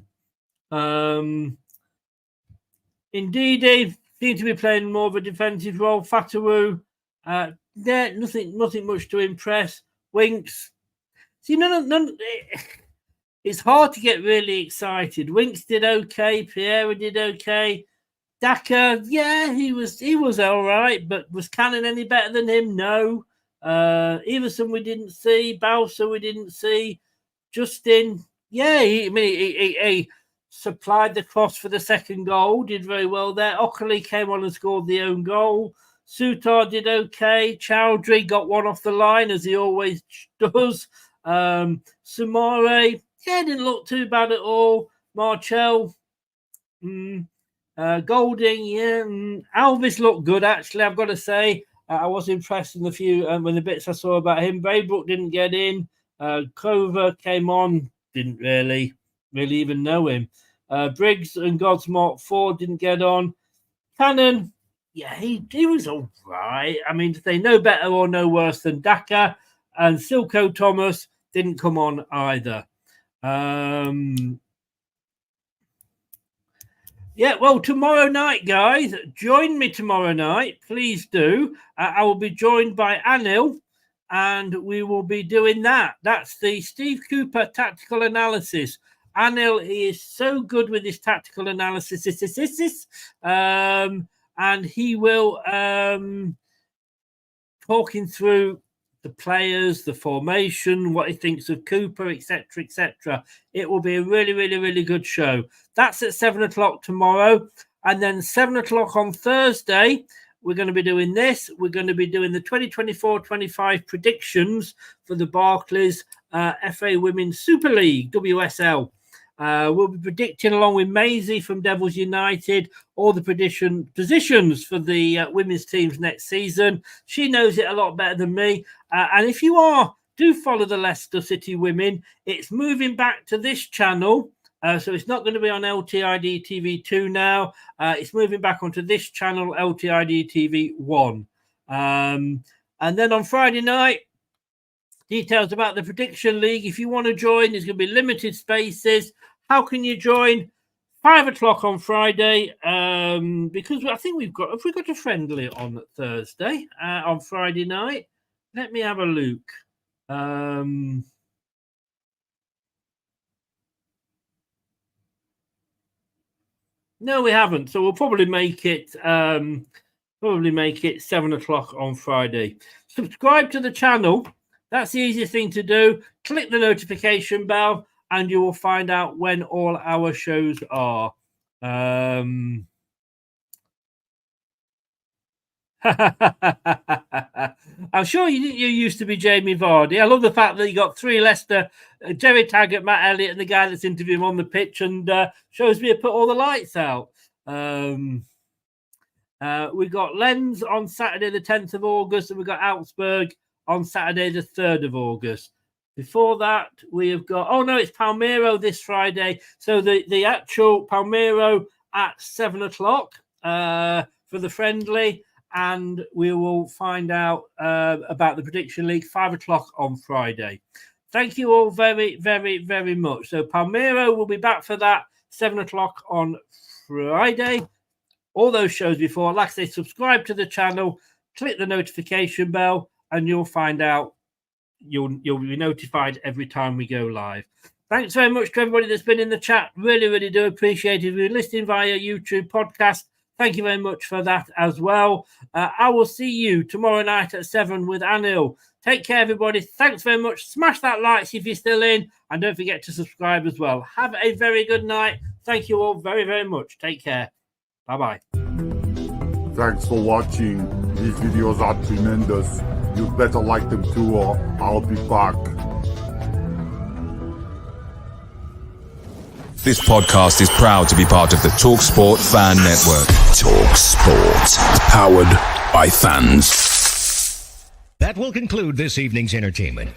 Indeed, Dave seemed to be playing more of a defensive role. Fatawu, nothing much to impress. Winks, see, none. It's hard to get really excited. Winks did okay. Pierre did okay. Daka, yeah, he was all right, but was Cannon any better than him? No. Everson we didn't see. Balsa we didn't see. Justin, yeah, he supplied the cross for the second goal, did very well there. Ockley came on and scored the own goal. Sutar did okay. Chowdhury got one off the line, as he always does. Sumare, yeah, didn't look too bad at all. Marchell, Golding, yeah. Alves looked good, actually, I've got to say. I was impressed in the few when the bits I saw about him. Braybrook didn't get in. Clover came on, didn't really even know him. Briggs and Godsmark Ford didn't get on. Cannon, yeah, he was all right. I mean, they no better or no worse than Daka. And Silko Thomas didn't come on either. Yeah, well, tomorrow night, guys, join me tomorrow night. Please do. I will be joined by Anil, and we will be doing that. That's the Steve Cooper tactical analysis. Anil, he is so good with his tactical analysis. And he will talking through the players, the formation, what he thinks of Cooper, etc., etc. It will be a really, really, really good show. That's at 7 o'clock tomorrow. And then 7 o'clock on Thursday, we're going to be doing this. We're going to be doing the 2024-25 predictions for the Barclays FA Women's Super League, WSL. We'll be predicting, along with Maisie from Devils United, all the positions for the women's teams next season. She knows it a lot better than me. And if you do follow the Leicester City women, it's moving back to this channel. So it's not going to be on LTID TV2 now. It's moving back onto this channel, LTID TV1. And then on Friday night, details about the Prediction League. If you want to join, there's going to be limited spaces. How can you join? 5 o'clock on Friday, because I think we've got a friendly on Thursday, on Friday night. Let me have a look. No, we haven't. So we'll probably make it 7 o'clock on Friday. Subscribe to the channel. That's the easiest thing to do. Click the notification bell, and you will find out when all our shows are. I'm sure you used to be Jamie Vardy. I love the fact that you got 3 Leicester, Jerry Taggart, Matt Elliott, and the guy that's interviewing him on the pitch, and Shrewsbury have put all the lights out. We got Lens on Saturday the 10th of August, and we got Augsburg on Saturday the 3rd of August. Before that, we have got, it's Palmero this Friday. So the actual Palmero at 7 o'clock for the friendly, and we will find out about the Prediction League 5 o'clock on Friday. Thank you all very, very, very much. So Palmero will be back for that 7 o'clock on Friday. All those shows before, like I say, subscribe to the channel, click the notification bell, and you'll find out. You'll be notified every time we go live. Thanks very much to everybody that's been in the chat. Really, really do appreciate it. If you're listening via YouTube podcast, thank you very much for that as well. I will see you tomorrow night at 7 with Anil. Take care, everybody. Thanks very much. Smash that like if you're still in, and don't forget to subscribe as well. Have a very good night. Thank you all very, very much. Take care. Bye-bye. Thanks for watching. These videos are tremendous. You better like them too, or I'll be back. This podcast is proud to be part of the TalkSport Fan Network. TalkSport. Powered by fans. That will conclude this evening's entertainment.